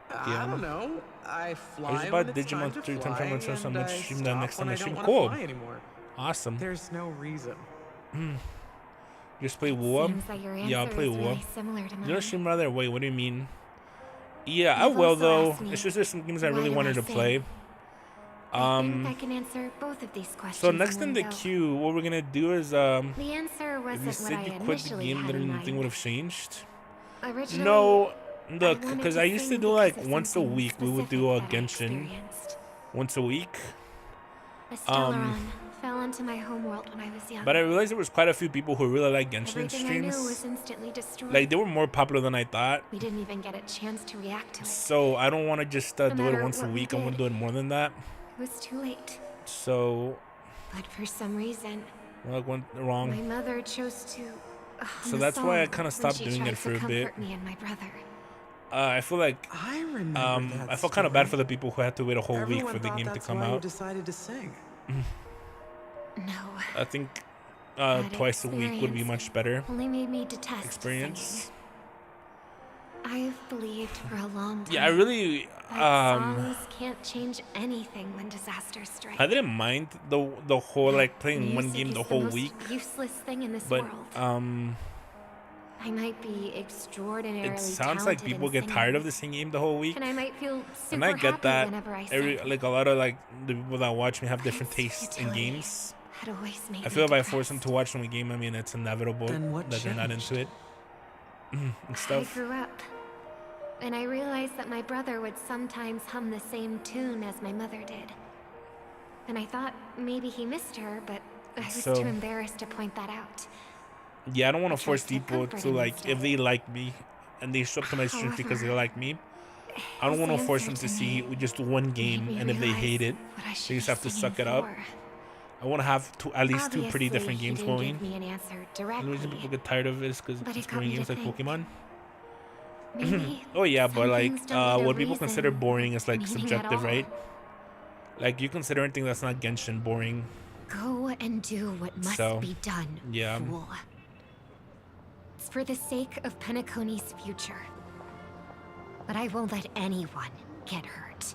I don't know. I fly There's when about it's time Digimon to 3 times fly, I'm gonna and I stream that stop next time when I I stream. don't Cool. wanna fly anymore. Awesome. There's no reason. Just play WoA? Seems that your answer Yeah, I'll play is WoA. really similar to You mine. don't stream rather? Wait, what do you mean? Yeah, I You've will also though. asked me, It's just there's some games I why really do wanted I to sing? play. I think I can answer both of these questions. So next in one the go. queue, what we're gonna do is The answer if wasn't you what said I you quit the initially game, had then in nothing mind. would have changed. Originally, No, look, wanted because to I used to sing do because like of once a something week. We would do a specific that I Genshin experienced. once a week. A Stellaron fell into my homeworld when I was young. But I realized there was quite a few people who really like Genshin Everything I knew was streams. instantly destroyed. Like they were more popular than I thought. We didn't even get a chance to react to it. So I don't want to just do it matter once a what we week. I want to did. do it more than that. It was too late. So But for some reason, what went my wrong? mother chose to. So that's why I kind of stopped doing it for a bit. Comfort me and my brother. I feel like I remember that I felt kind of bad story. for the people who had to wait a whole week Everyone for the thought game to that's come why you out. decided to sing. No, I think That twice a week would be experience much better only made me detest experience. singing. I've believed for a long time. Yeah, I really that songs can't change anything when disaster strikes. I didn't mind the whole like playing one Music game is the whole most week, useless thing in this but world. I might be extraordinarily it sounds like talented people in get tired singing, of the same game the whole week. and I might feel super And I get happy that. whenever I sing. Like a lot of like the people that watch me have different its tastes in futility games. had always made I feel me if I force them to watch some game, I mean it's inevitable Then what that they're not changed? into it and I stuff. grew up, and I realized that my brother would sometimes hum the same tune as my mother did. And I thought maybe he missed her, but I was So- too embarrassed to point that out. Yeah, I don't want I to force tried to people comfort to him like instead. if they like me and they show up to my streams because they However, like me. I don't want to This force answer them to to see me just one game, made me and if they hate realize it, what I should they just be have to singing suck it up. for. I want to have at least two pretty Obviously, different he games didn't going. give me an answer And the reason directly, people get tired of it is because but it's it got boring me to games like think. Pokemon. Maybe Oh yeah, but some like things don't need a what people consider reason boring or is like meaning at subjective, all. right? Like you consider anything that's not Genshin boring. Go and do what must So, be done, yeah. fool. It's for the sake of Penacony's future. But I won't let anyone get hurt.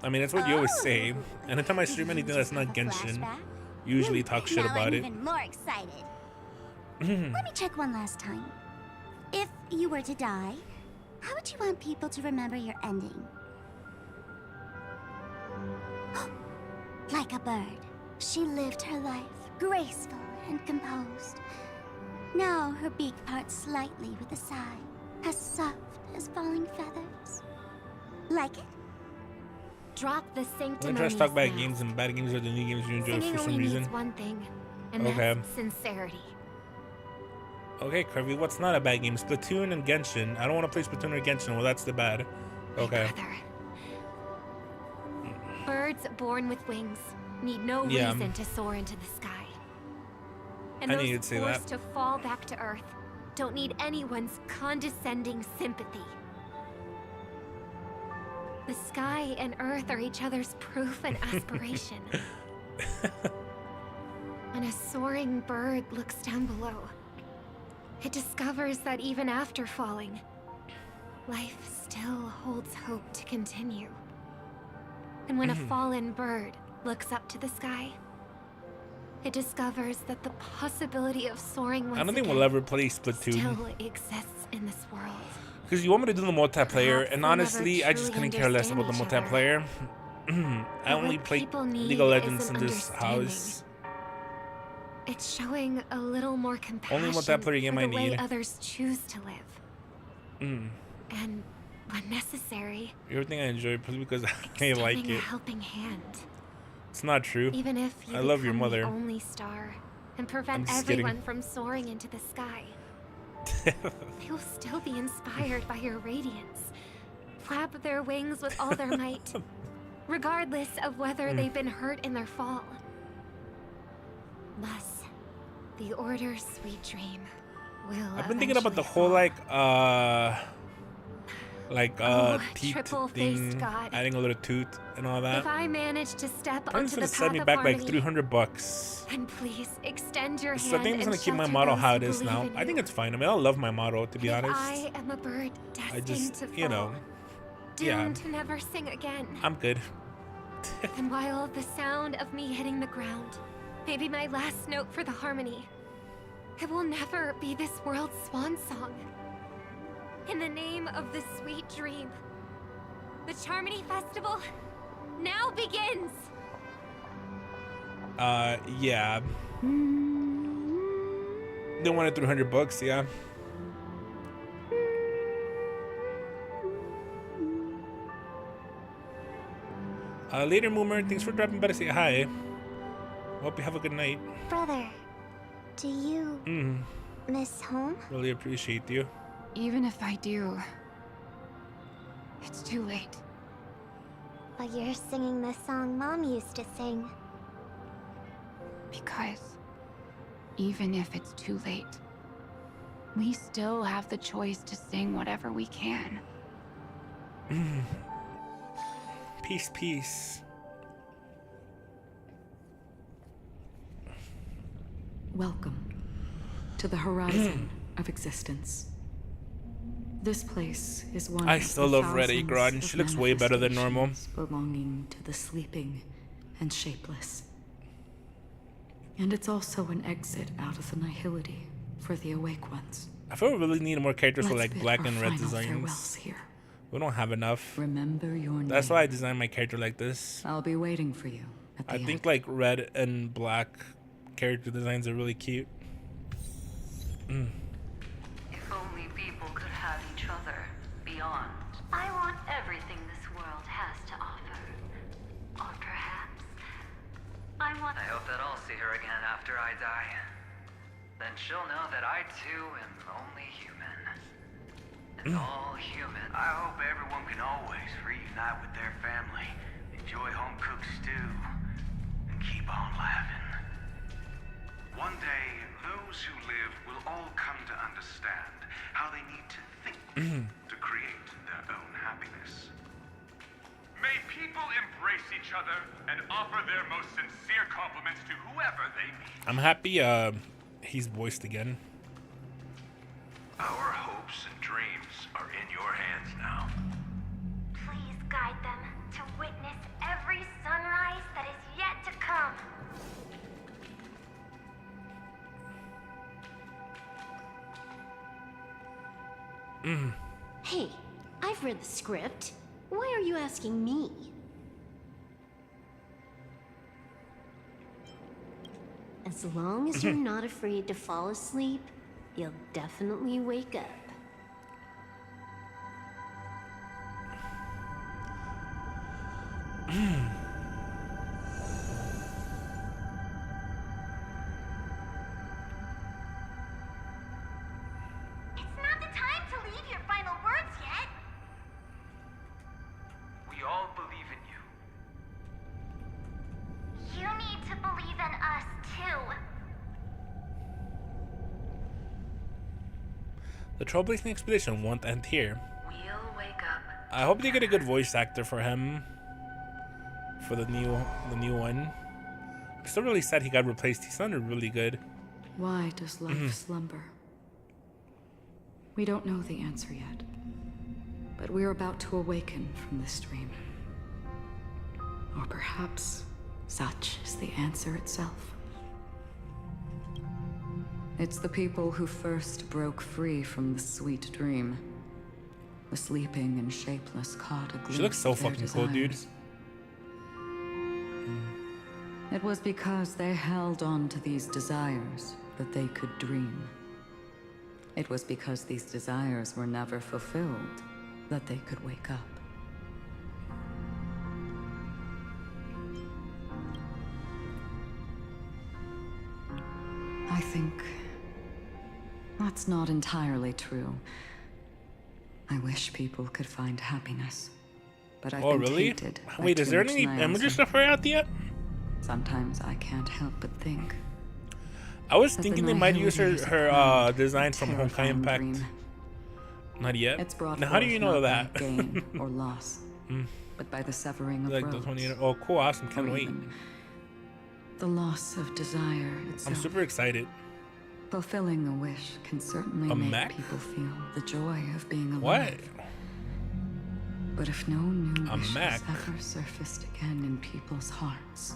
I mean, that's what you always say. Anytime I stream anything that's not Genshin, you usually talk shit now about I'm it. even more excited. Let me check one last time. If you were to die, how would you want people to remember your ending? Like a bird, she lived her life, graceful and composed. Now her beak parts slightly with a sigh, as soft as falling feathers. Like it? Drop the I'm gonna sanctimonious try to talk bad mask. games, and bad games are the new games you enjoy Singing for some only reason. needs one thing, and Okay. that's sincerity. Okay, Kirby, what's not a bad game? Splatoon and Genshin. I don't want to play Splatoon or Genshin. Well, that's the bad. Okay. Brother. Birds born with wings need no Yeah. reason to soar into the sky. And I those needed to say forced that. to fall back to Earth don't need anyone's condescending sympathy. The sky and Earth are each other's proof and aspiration. When a soaring bird looks down below, it discovers that even after falling, life still holds hope to continue. And when a fallen bird looks up to the sky, it discovers that the possibility of soaring once I don't think again we'll ever play Splatoon. still exists in this world. Because you want me to do the multiplayer, Perhaps and we'll honestly, never I just couldn't truly care less about the understand each multiplayer. I But only what play people need League of Legends is in an this understanding. house. It's showing a little more compassion multiplayer game for I the way need. others choose to live. And when necessary, Everything I enjoy probably because I extending like a it. helping hand. It's not true. Even if you I love your become mother. the only star and prevent just kidding. everyone from soaring into the sky, they will still be inspired by your radiance, flap their wings with all their might, regardless of whether they've been hurt in their fall. Thus, the Order's sweet dream will I've been thinking about the eventually whole Oh, teeth triple-faced thing, god. adding a little tooth and all fall. If that. I manage to step Friends onto gonna the send path me of back harmony, like $300. and please extend your So I hand think I'm just and gonna keep my shelter motto those how who it is believe now. in I think you. it's fine. I mean, I love my motto, to be If honest. I am a bird I destined just, to fall, you know, doomed yeah. to never sing again. I'm good. And while the sound of me hitting the ground may be my last note for the harmony, it will never be this world's swan song. In the name of the sweet dream, the Charmony Festival now begins! Yeah. They wanted $300, yeah. Later, Moomer. Thanks for dropping by to say hi. Hope you have a good night. Brother, do you miss home? Really appreciate you. Even if I do, it's too late. But you're singing the song Mom used to sing. Because even if it's too late, we still have the choice to sing whatever we can. Peace, peace. Welcome to the horizon of existence. This place is one I of still the love Red thousands Agron. of She looks way better than normal. manifestations belonging to the sleeping and shapeless. And it's also an exit out of the nihility for the awake ones. I feel we really need more characters with Let's like bid black our and red final farewells designs. here. We don't have enough. Remember your name. That's why I designed my character like this. I'll be waiting for you at the I end. think like red and black character designs are really cute. If only people could have each other beyond. I want everything this world has to offer. Or perhaps I want. I hope that I'll see her again after I die. Then she'll know that I too am only human. and all human. I hope everyone can always reunite with their family, enjoy home-cooked stew, and keep on laughing. One day, those who live will all come to understand how they need to think to create their own happiness. May people embrace each other and offer their most sincere compliments to whoever they meet. I'm happy he's voiced again. Our hopes and dreams are in your hands now. Please guide them to witness every sunrise that is yet to come. Hey, I've read the script. Why are you asking me? As long as you're not afraid to fall asleep, you'll definitely wake up. It's not the time to leave your final words yet. We all believe in you. You need to believe in us too. The Trailblazing Expedition won't end here. We'll wake up. I hope they get a good voice actor for him. For the new one. I'm still really sad he got replaced. He sounded really good. Why does life slumber? We don't know the answer yet. But we're about to awaken from this dream. Or perhaps such is the answer itself. It's the people who first broke free from the sweet dream. The sleeping and shapeless caught a glimpse She looks so of their fucking cool, dude. desires. It was because they held on to these desires that they could dream. It was because these desires were never fulfilled that they could wake up. I think that's not entirely true. I wish people could find happiness, but I've been really? tainted by Wait, is too there much any nihilism. images of her out yet? Sometimes I can't help but think. I was that thinking the they might use nihility is a her cloud, design from Honkai terrifying Impact. dream. Not yet. It's brought Now, how do forth you know not that? by gain or loss, but by the severing of Like roads, the 20. Oh, cool! Awesome! Can't or wait. even the loss of desire itself. I'm super excited. Fulfilling a wish can certainly A make mech? people feel the joy of being What? alive. But if no new A wishes mech? ever surfaced again in people's hearts,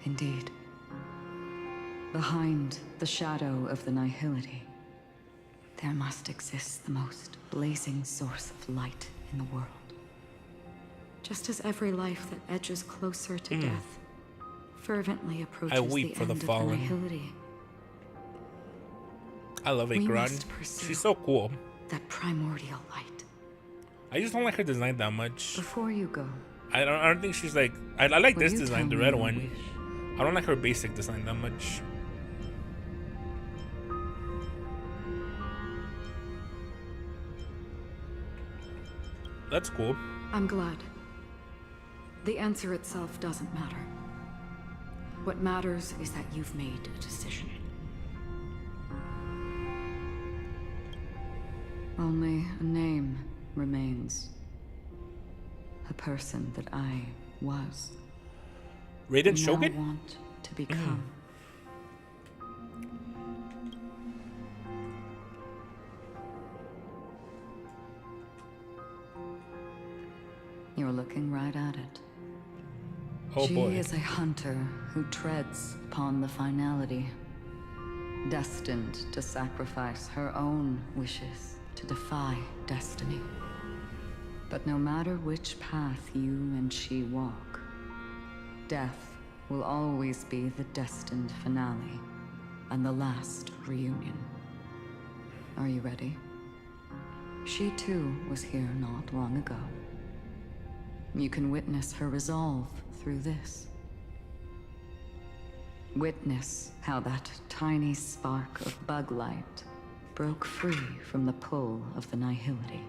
indeed, behind the shadow of the nihility, there must exist the most blazing source of light in the world. Just as every life that edges closer to death fervently approaches I weep the for the end of fallen. the nihility, I love we Akron. must pursue She's so cool. that primordial light. I just don't like her design that much. Before you go, I don't think she's like. I like will this you design, the tell me red your one. wish? I don't like her basic design that much. That's cool. I'm glad. The answer itself doesn't matter. What matters is that you've made a decision. Only a name remains. A person that I was. Raiden and now Shogun? want to become. You're looking right at it. Oh She boy. is a hunter who treads upon the finality, destined to sacrifice her own wishes to defy destiny. But no matter which path you and she walk, death will always be the destined finale and the last reunion. Are you ready? She too was here not long ago. You can witness her resolve through this. Witness how that tiny spark of bug light broke free from the pull of the nihility.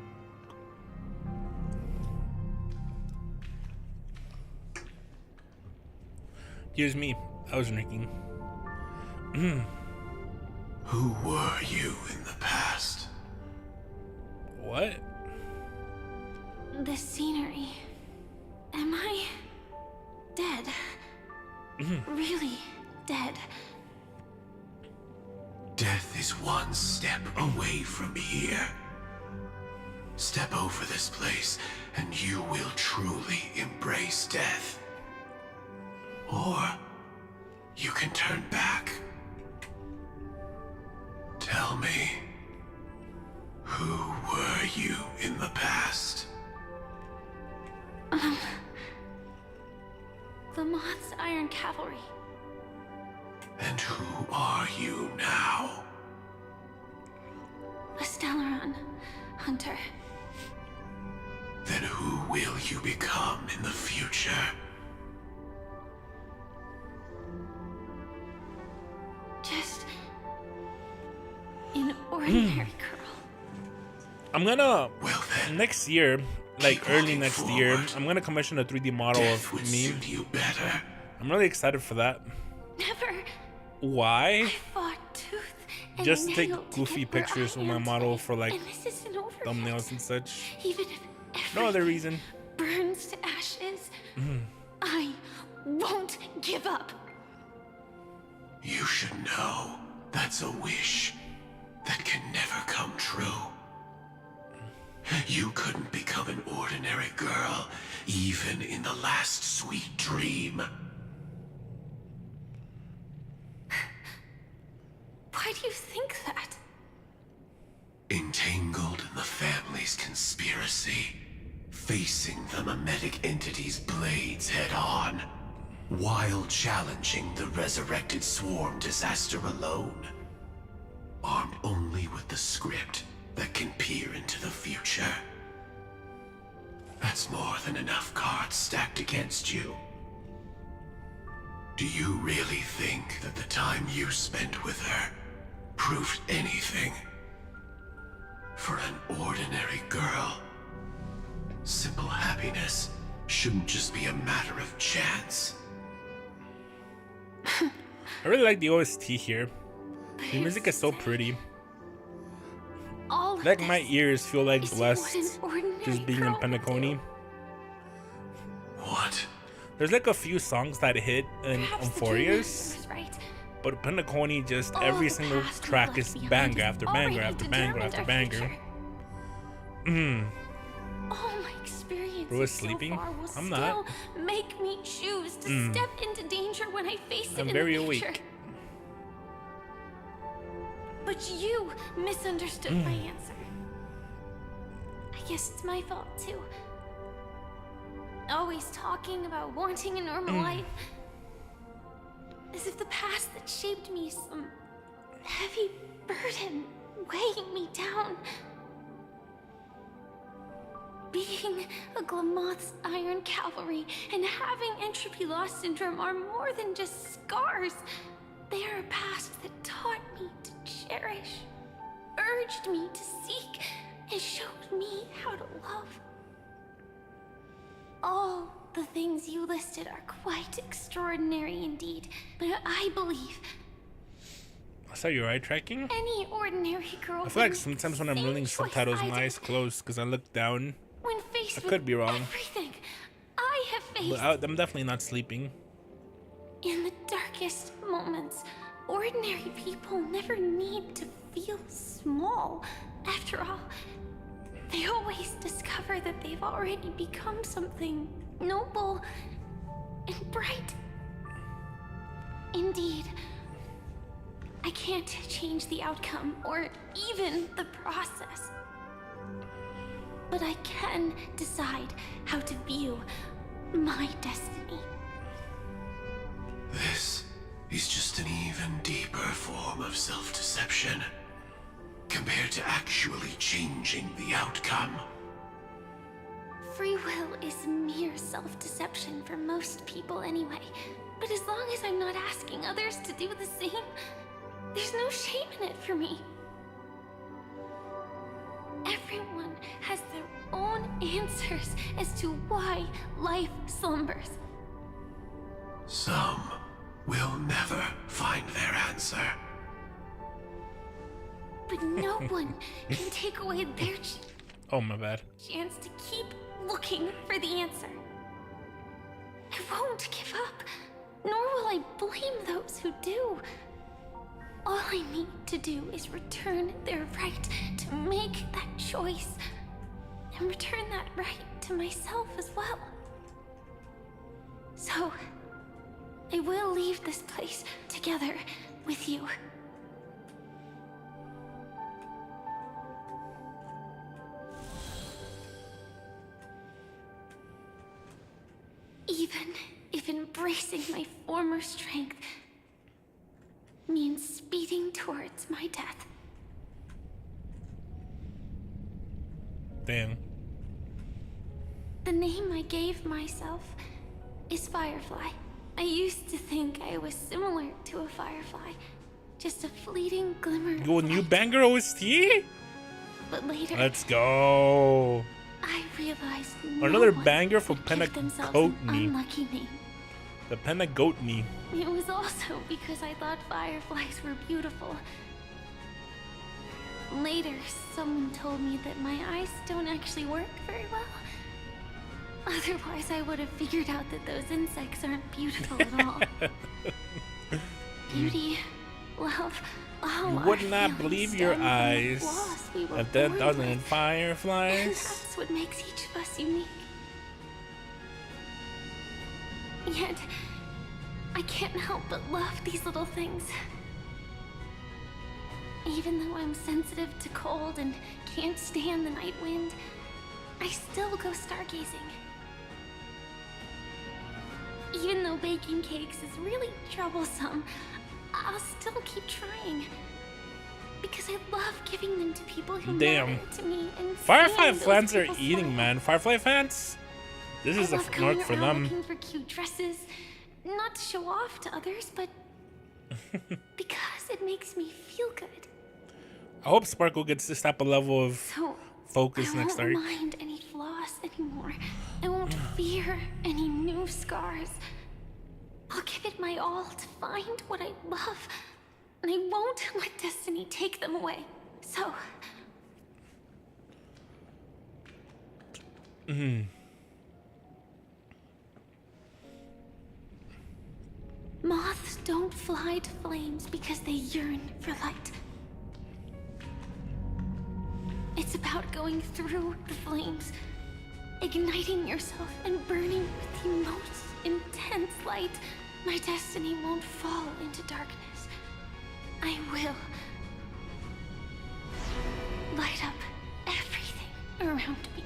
Here's me. I was drinking. Who were you in the past? What? The scenery. Am I dead? Really dead? Death is one step away from here. Step over this place, and you will truly embrace death. Or you can turn back. Tell me, who were you in the past? The Moth's Iron Cavalry. And who are you now? A Stellaron hunter. Then who will you become in the future? Just an ordinary girl. I'm gonna next year, like early next year, I'm gonna commission a 3D model of me. I'm really excited for that. Never. Why? I fought tooth and Just nail take to goofy get where pictures I with my am model today, for like and this isn't over thumbnails yet. and such. Even if No other reason. burns to ashes, I won't give up. You should know that's a wish that can never come true. You couldn't become an ordinary girl, even in the last sweet dream. Why do you think that? Entangled in the family's conspiracy, facing the mimetic entity's blades head-on, while challenging the resurrected swarm disaster alone, armed only with the script that can peer into the future. That's more than enough cards stacked against you. Do you really think that the time you spent with her proved anything? For an ordinary girl, simple happiness shouldn't just be a matter of chance. I really like the OST here. The music is so pretty. All Like my ears feel like is blessed what an ordinary just being in girl would Penacony. What? There's like a few songs that hit in Perhaps the Euphoria's, dream was right. but Penacony just All every the single past we track left is behind banger has after banger already after banger determined after our banger. future. All my experiences Bro is so sleeping? far will I'm still not. make me choose to step into danger when I face it I'm in very the future. awake. But you misunderstood my answer. I guess it's my fault too. Always talking about wanting a normal life. As if the past that shaped me is some heavy burden weighing me down. Being a Glamoth's Iron Cavalry and having entropy loss syndrome are more than just scars. They are a past that taught me to cherish, urged me to seek, and showed me how to love. All the things you listed are quite extraordinary indeed, but I believe I saw your eye tracking. any ordinary girl. I feel like would sometimes make when I'm the reading same choice subtitles, I my did. eyes closed because I look down. When faced I with could be wrong. everything I have faced But I'm definitely not sleeping. in the darkest moments, ordinary people never need to feel small. After all, they always discover that they've already become something noble and bright. Indeed, I can't change the outcome or even the process. But I can decide how to view my destiny. This is just an even deeper form of self-deception compared to actually changing the outcome. Free will is mere self-deception for most people anyway. But as long as I'm not asking others to do the same, there's no shame in it for me. Everyone has their own answers as to why life slumbers. Some will never find their answer. But no one can take away their Oh, my bad. chance to keep looking for the answer. I won't give up, nor will I blame those who do. All I need to do is return their right to make that choice, and return that right to myself as well. So, I will leave this place together with you. Even if embracing my former strength means speeding towards my death. Damn. The name I gave myself is Firefly. I used to think I was similar to a firefly, just a fleeting glimmer. Yo, new banger OST? But later, Let's go. I realized Another no one banger for would give themselves an Penacotni. unlucky name. The Penacotni. It was also because I thought fireflies were beautiful. Later, someone told me that my eyes don't actually work very well. Otherwise, I would have figured out that those insects aren't beautiful at all. Beauty, love, all You our would not feelings believe stem your from the eyes flaws we were if there born doesn't with. And fireflies. that's what makes each of us unique. Yet, I can't help but love these little things. Even though I'm sensitive to cold and can't stand the night wind, I still go stargazing. Even though baking cakes is really troublesome, I'll still keep trying. Because I love giving them to people who Damn. matter to me and Firefly seeing those fans are people eating, smile. man. Firefly fans? This is I a love going mark for around them. looking for cute dresses, not to show off to others, but because it makes me feel good. I hope Sparkle gets this type of level of So focus I next won't arc. mind any flaws anymore. I won't fear any new scars. I'll give it my all to find what I love, and I won't let destiny take them away. So, moths don't fly to flames because they yearn for light. It's about going through the flames, igniting yourself and burning with the most intense light. My destiny won't fall into darkness. I will light up everything around me.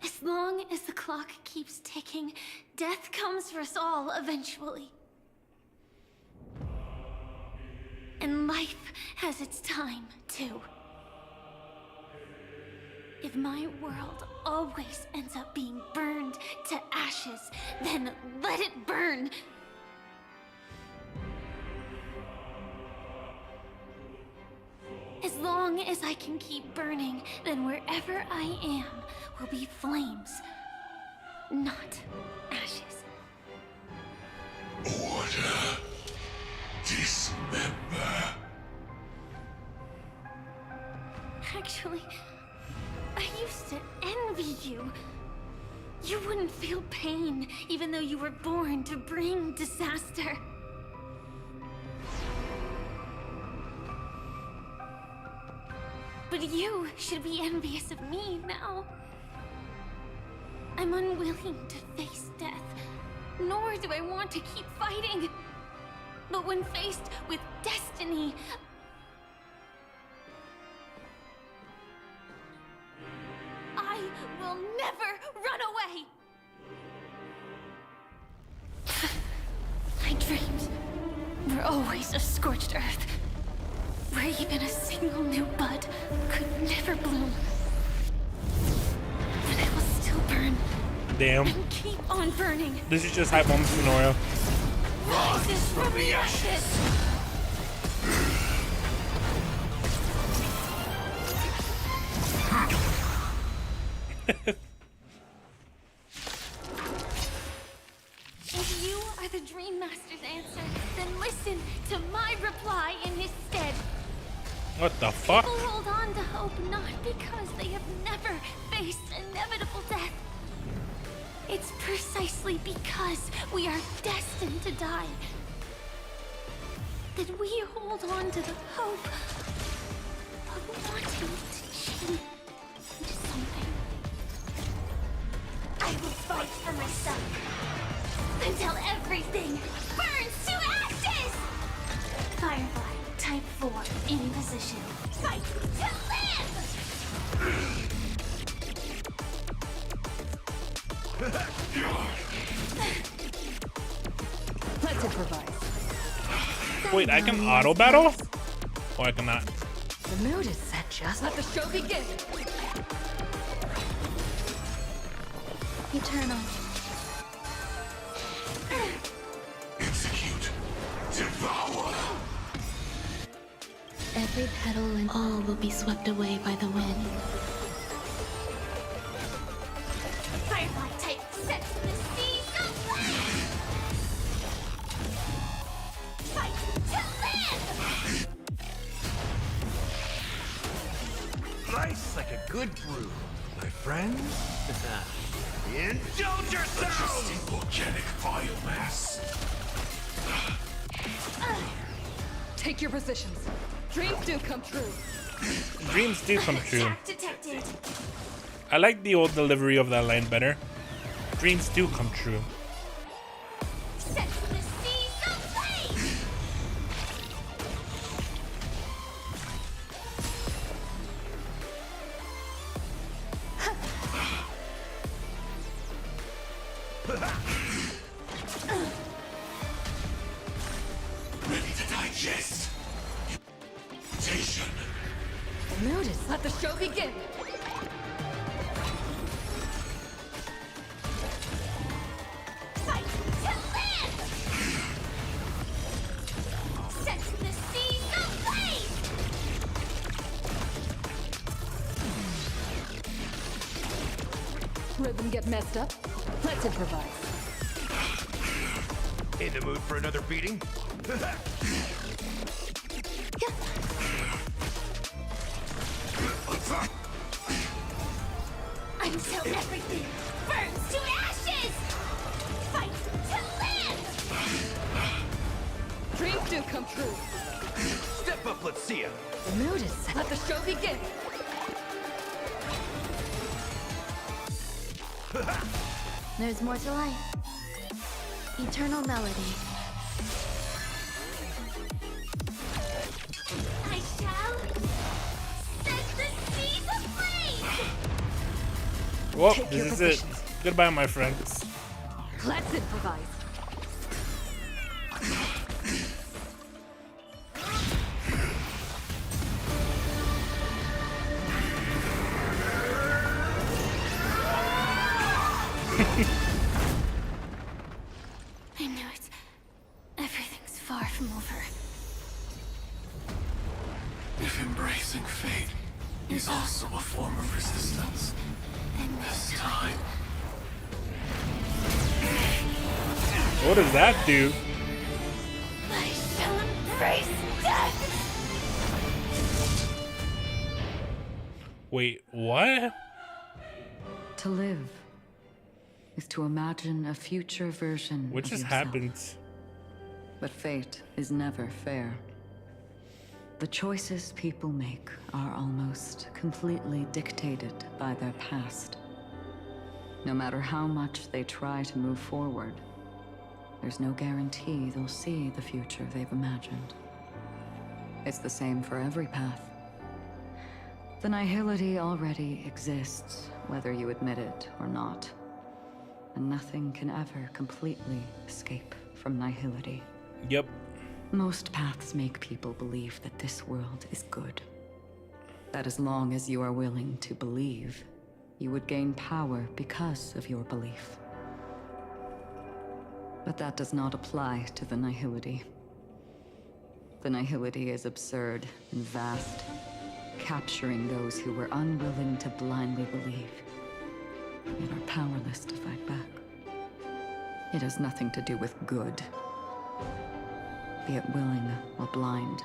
As long as the clock keeps ticking, death comes for us all eventually. And life has its time, too. If my world always ends up being burned to ashes, then let it burn! As long as I can keep burning, then wherever I am will be flames, not ashes. Order. Dismember. Actually, I used to envy you. You wouldn't feel pain, even though you were born to bring disaster. But you should be envious of me now. I'm unwilling to face death, nor do I want to keep fighting. But when faced with destiny, I will never run away! My dreams were always a scorched earth, where even a single new bud could never bloom. damn. And keep on burning. This is just hype on Sonoria. Rises from the ashes. If you are the Dream Master's answer, then listen to my reply in his stead. What the fuck? People hold on to hope not because they have never faced inevitable death. It's precisely because we are destined to die that we hold on to the hope of wanting to change into something. I will fight for myself until everything burns to ashes! Firefly, type 4, in position. Fight to live! Let's improvise. Wait, I can auto battle? Oh, I cannot. The mood is set, just let the show begin. Eternal. Execute. Devour. Every petal and all will be swept away by the wind. Firefly type set to the seas of flame! Fight to live! Nice like a good brew, my friends. Indulge yourselves! Adjusting volcanic biomass. Take your positions. Dreams do come true. Dreams do come true. Attack detected. I like the old delivery of that line better. Dreams do come true. Set to the seas of flame! Ready to digest. Mutation. The mood is let the show begin. Fight to live! Set to the seas of flame! Rhythm get messed up. Let's improvise. In the mood for another beating? Until everything burns to ashes! Fight to live! Dreams do come true. Step up, let's see ya. The mood is set. Let the show begin. There's more to life. Eternal melody. I shall set the seas aflame! Well, Take your this is it. Goodbye, my friends. Let's improvise. I knew it. Everything's far from over. If embracing fate is also a form of resistance, this time. What does that do? I shall embrace death! Wait, what? To live is to imagine a future version What of just yourself. happened? But fate is never fair. The choices people make are almost completely dictated by their past. No matter how much they try to move forward, there's no guarantee they'll see the future they've imagined. It's the same for every path. The nihility already exists, whether you admit it or not. And nothing can ever completely escape from nihility. Yep. Most paths make people believe that this world is good. That as long as you are willing to believe, you would gain power because of your belief. But that does not apply to the Nihility. The Nihility is absurd and vast, capturing those who were unwilling to blindly believe, yet are powerless to fight back. It has nothing to do with good. Be it willing or blind,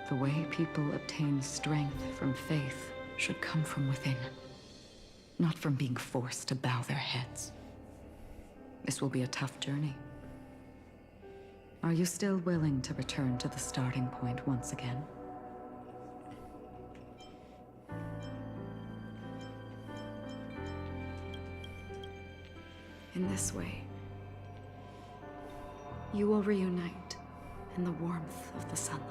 the way people obtain strength from faith should come from within, not from being forced to bow their heads. This will be a tough journey. Are you still willing to return to the starting point once again? In this way, you will reunite in the warmth of the sunlight.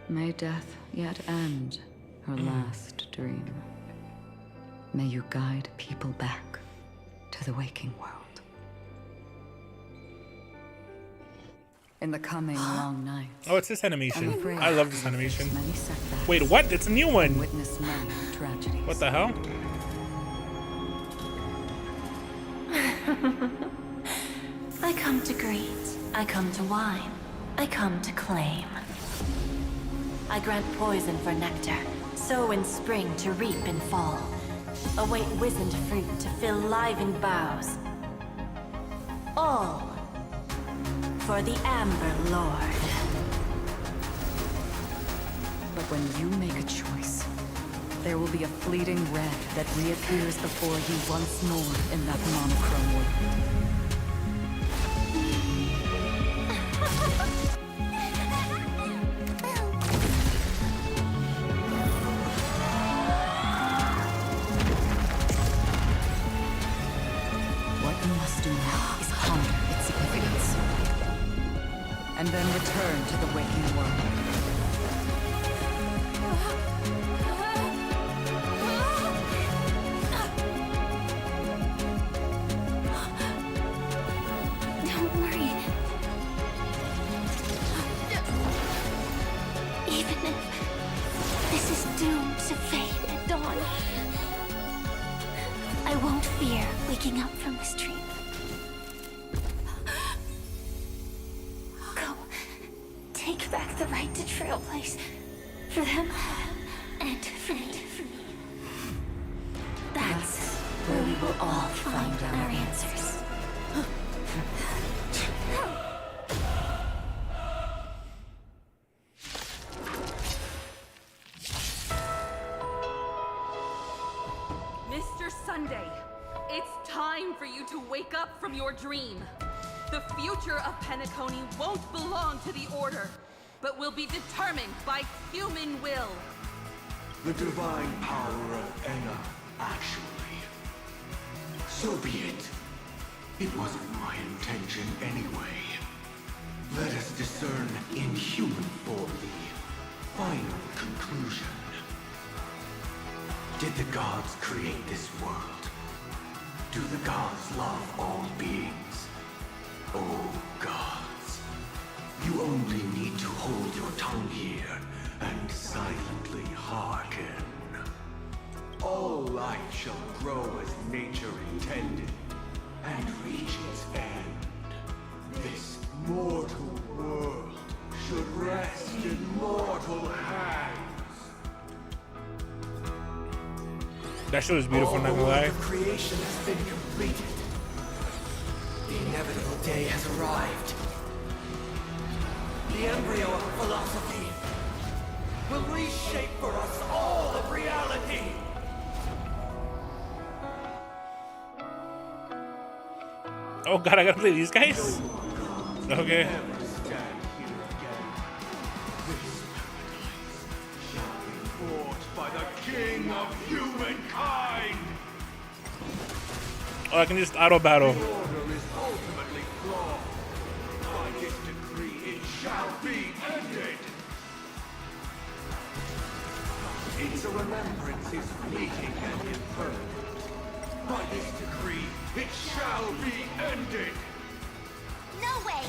May death yet end her last dream. May you guide people back to the waking world. In the coming long nights. Oh, it's this animation. I love this animation. Many setbacks. Wait, what? It's a new one. Witness many tragedies. What the hell? I come to greet. I come to wine. I come to claim. I grant poison for nectar, sow in spring to reap in fall. Await wizened fruit to fill livened boughs. All for the Amber Lord. But when you make a choice, there will be a fleeting red that reappears before you once more in that monochrome world. And then return to the waking world. Don't worry. Even if this is doomed to fade at dawn, I won't fear waking up from this dream. Take back the right to trailblaze for them and for me. That's where we will all find our answers. Mr. Sunday, it's time for you to wake up from your dream. The future of Penacony won't belong to the Order, but will be determined by human will. The divine power of Enna, actually. So be it. It wasn't my intention anyway. Let us discern in human form the final conclusion. Did the gods create this world? Do the gods love all beings? Oh, gods. You only need to hold your tongue here and silently hearken. All life shall grow as nature intended and reach its end. This mortal world should rest in mortal hands. That shit was beautiful, not gonna lie. Creation has been completed. The inevitable day has arrived. The embryo of philosophy will reshape for us all of reality. Oh god, I gotta play these guys? Okay. By the king of humankind! Oh, I can just auto battle. The order is ultimately flawed. By this decree, it shall be ended. Its remembrance is fleeting and impermanent. By this decree, it shall be ended. No way!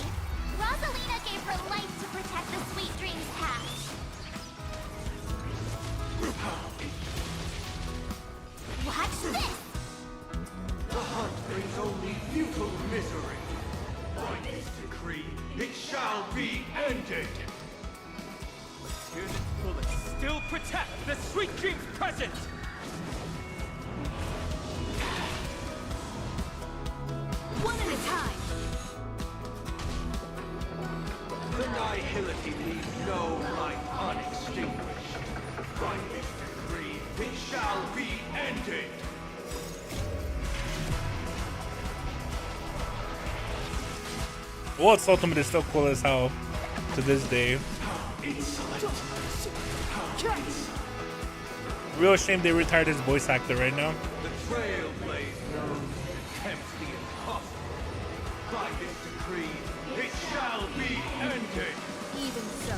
Rosalina gave her life to protect protect the sweet dreams path. Watch this! The hunt brings only futile misery. By this decree, it shall be ended. Let's hear this bullet still protect the sweet dreams present. One at a time. The nihility leaves no light unextinguished. By this decree, it shall be ended. Walt's ultimate is still cool as hell to this day. Real shame they retired his voice actor right now. The trailblazer attempts the impossible. By this decree, it shall be ended. Even so,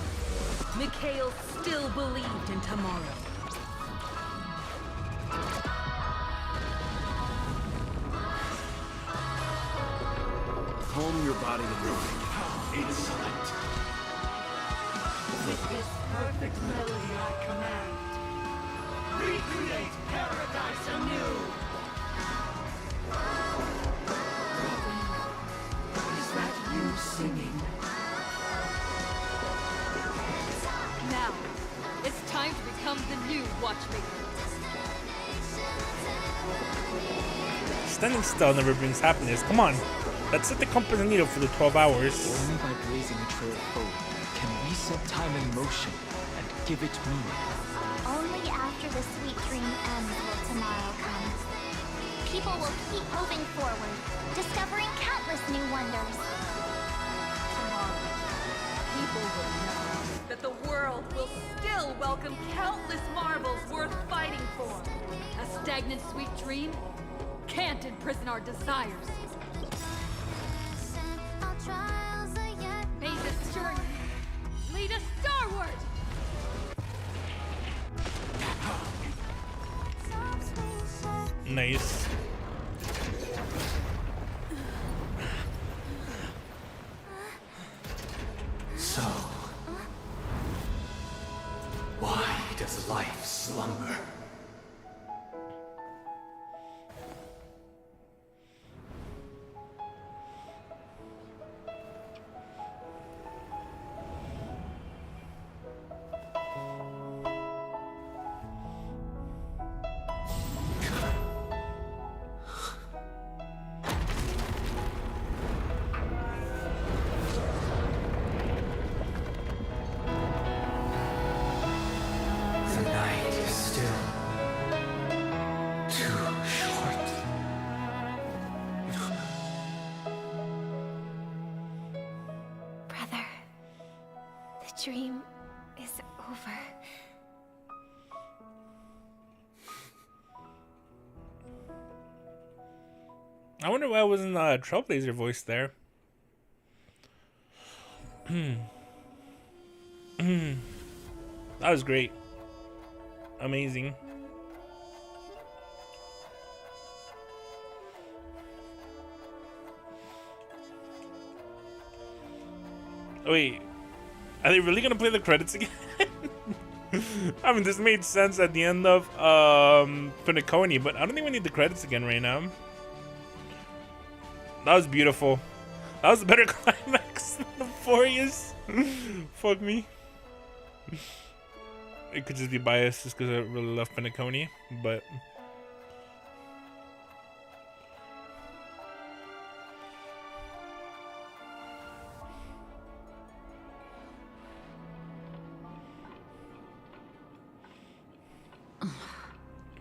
Mikhail still believed in tomorrow. Calm your body and mind. Insolent. With this perfect melody I command, recreate paradise anew. Is that you singing? Now, it's time to become the new Watchmaker. Standing still never brings happiness. Come on. Let's set the compass needle for the 12 hours. Only by blazing a trail forward can we set time in motion and give it meaning. Only after the sweet dream ends will tomorrow come. People will keep moving forward, discovering countless new wonders. Tomorrow, people will know that the world will still welcome countless marvels worth fighting for. A stagnant sweet dream can't imprison our desires. May this journey lead us starward! Nice. So, why does life slumber? The night is still too short. Brother, the dream is over. I wonder why I wasn't Trailblazer voice there. That was great. Amazing. Oh, wait, are they really gonna play the credits again? I mean, this made sense at the end of Penacony, but I don't think we need the credits again right now. That was beautiful. That was a better climax than the Furious. Fuck me. It could just be biased just because I really love Penacony, but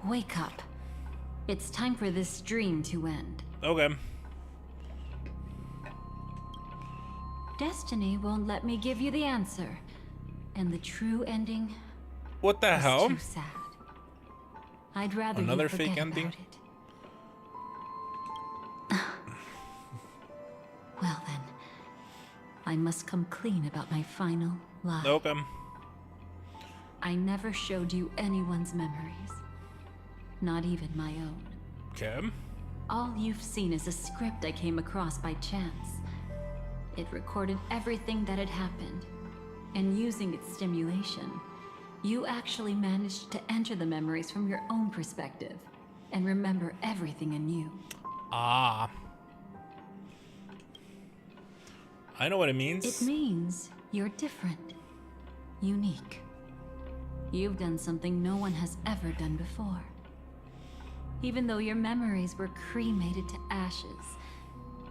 Wake up. It's time for this dream to end. okay. Destiny won't let me give you the answer. And the true ending What the is hell? too sad. I'd rather Another you forget fake ending? about it. Well then, I must come clean about my final lie. Okay. I never showed you anyone's memories. Not even my own. Okay. All you've seen is a script I came across by chance. It recorded everything that had happened. and using its stimulation, you actually managed to enter the memories from your own perspective and remember everything anew. Ah. I know what it means. It means you're different, unique. You've done something no one has ever done before. Even though your memories were cremated to ashes,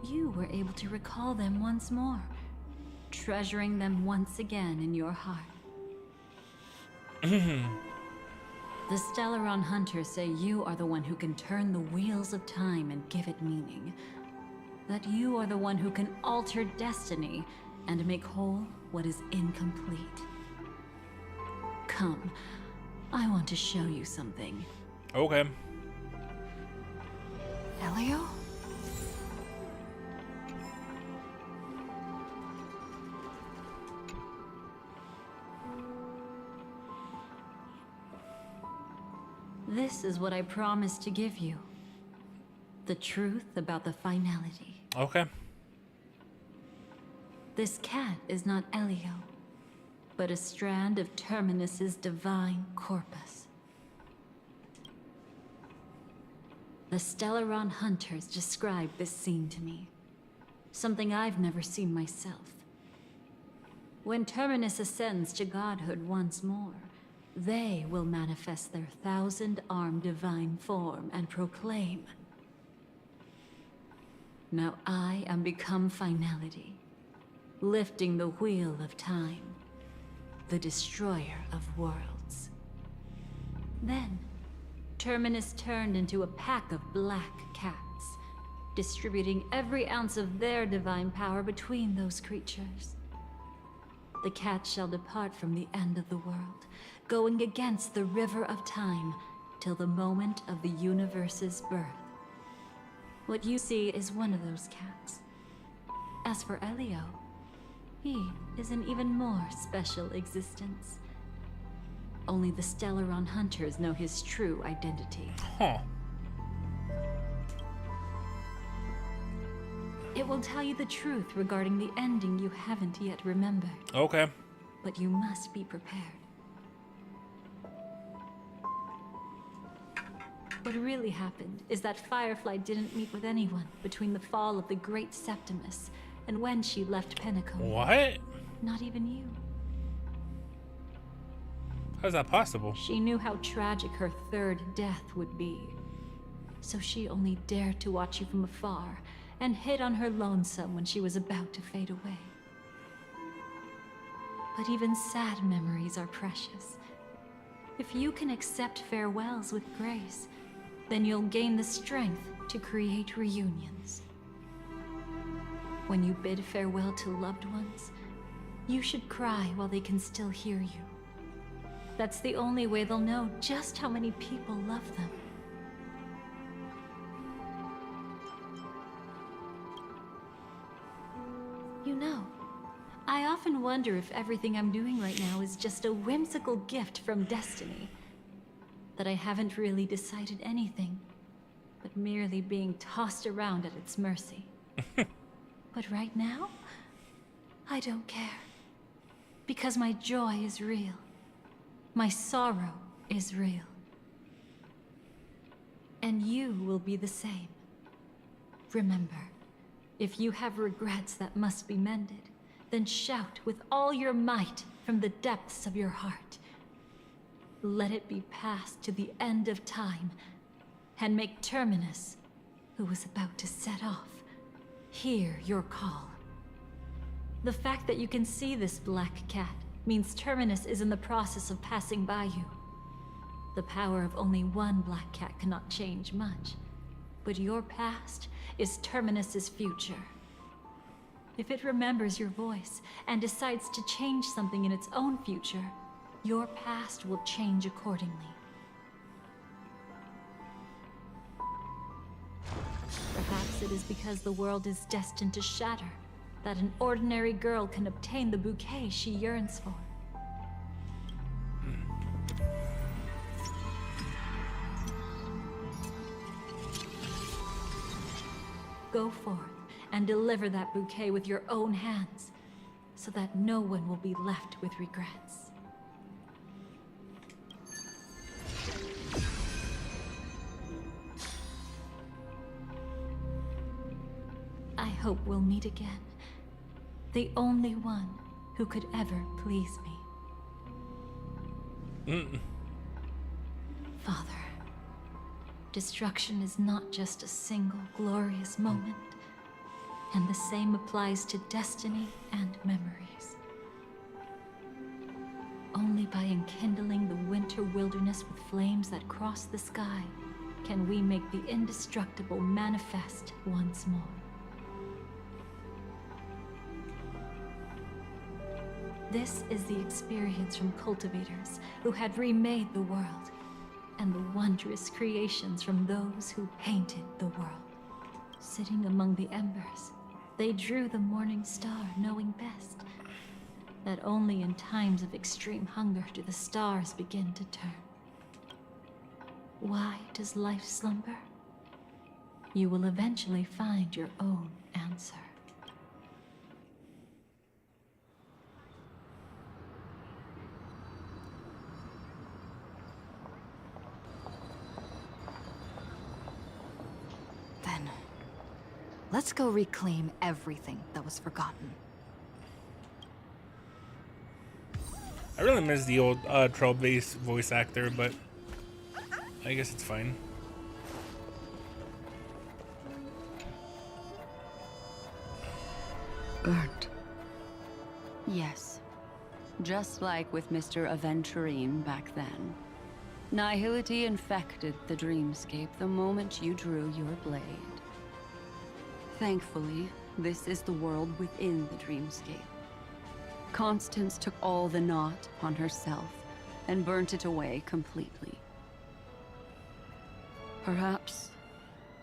you were able to recall them once more, treasuring them once again in your heart. The Stellaron Hunters say you are the one who can turn the wheels of time and give it meaning. That you are the one who can alter destiny and make whole what is incomplete. Come, I want to show you something. Okay. Elio? This is what I promised to give you. The truth about the finality. Okay. This cat is not Elio, but a strand of Terminus's divine corpus. The Stellaron Hunters described this scene to me. Something I've never seen myself. When Terminus ascends to godhood once more, they will manifest their 1,000-armed divine form and proclaim, "Now I am become finality, lifting the wheel of time, the destroyer of worlds." Then, Terminus turned into a pack of black cats, distributing every ounce of their divine power between those creatures. The cats shall depart from the end of the world, going against the river of time till the moment of the universe's birth. What you see is one of those cats. As for Elio, he is an even more special existence. Only the Stellaron Hunters know his true identity. Huh. It will tell you the truth regarding the ending you haven't yet remembered. Okay. But you must be prepared. What really happened is that Firefly didn't meet with anyone between the fall of the Great Septimus and when she left Penacony. What? Not even you. How is that possible? She knew how tragic her third death would be. So she only dared to watch you from afar and hid on her lonesome when she was about to fade away. But even sad memories are precious. If you can accept farewells with grace, then you'll gain the strength to create reunions. When you bid farewell to loved ones, you should cry while they can still hear you. That's the only way they'll know just how many people love them. You know, I often wonder if everything I'm doing right now is just a whimsical gift from destiny. That I haven't really decided anything, but merely being tossed around at its mercy. But right now, I don't care. Because my joy is real. My sorrow is real. And you will be the same. Remember, if you have regrets that must be mended, then shout with all your might from the depths of your heart. Let it be passed to the end of time, and make Terminus, who was about to set off, hear your call. The fact that you can see this black cat means Terminus is in the process of passing by you. The power of only one black cat cannot change much, but your past is Terminus's future. If it remembers your voice and decides to change something in its own future, your past will change accordingly. Perhaps it is because the world is destined to shatter that an ordinary girl can obtain the bouquet she yearns for. Go forth and deliver that bouquet with your own hands. so that no one will be left with regrets. I hope we'll meet again. The only one who could ever please me. Father, destruction is not just a single glorious moment, and the same applies to destiny and memories. Only by enkindling the winter wilderness with flames that cross the sky can we make the indestructible manifest once more. This is the experience from cultivators who had remade the world, and the wondrous creations from those who painted the world. Sitting among the embers, they drew the morning star, knowing best that only in times of extreme hunger do the stars begin to turn. Why does life slumber? You will eventually find your own answer. Then, let's go reclaim everything that was forgotten. I really miss the old Troll-based voice actor, but I guess it's fine. Burnt. Yes. Just like with Mr. Aventurine back then. Nihility infected the dreamscape the moment you drew your blade. Thankfully, this is the world within the dreamscape. Constance took all the knot on herself and burnt it away completely. Perhaps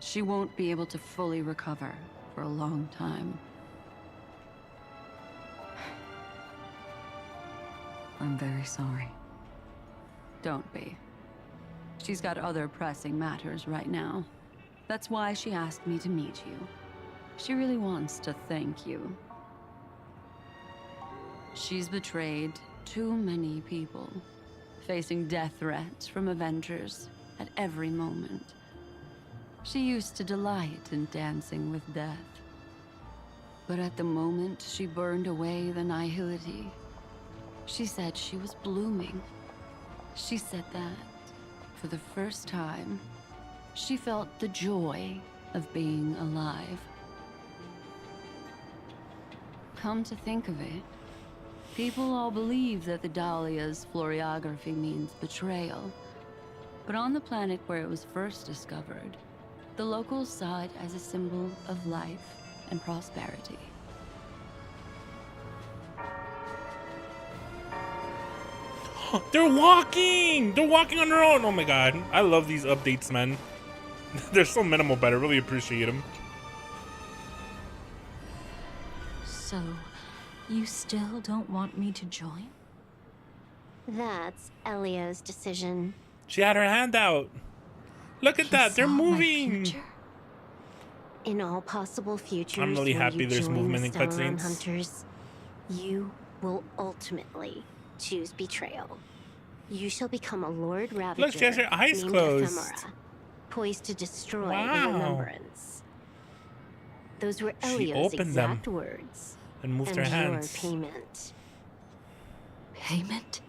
she won't be able to fully recover for a long time. I'm very sorry. Don't be. She's got other pressing matters right now. That's why she asked me to meet you. She really wants to thank you. She's betrayed too many people, facing death threats from Avengers at every moment. She used to delight in dancing with death. But at the moment she burned away the nihility, she said she was blooming. She said that, for the first time, she felt the joy of being alive. Come to think of it, people all believe that the Dahlia's floriography means betrayal. But on the planet where it was first discovered, the locals saw it as a symbol of life and prosperity. They're walking! They're walking on their own! Oh my god. I love these updates, man. They're so minimal, but I really appreciate them. So, you still don't want me to join? That's Elio's decision. She had her hand out. Look at that, they're moving! In all possible futures, I'm really when happy you there's join movement the in Stellaron cutscenes. Hunters, you will ultimately choose betrayal. You shall become a Lord Ravager. Look, she has her eyes named closed. Ephemera, poised to destroy Wow. the remembrance. Those were She Elio's opened them exact words. and moved her hands. Your payment. Payment?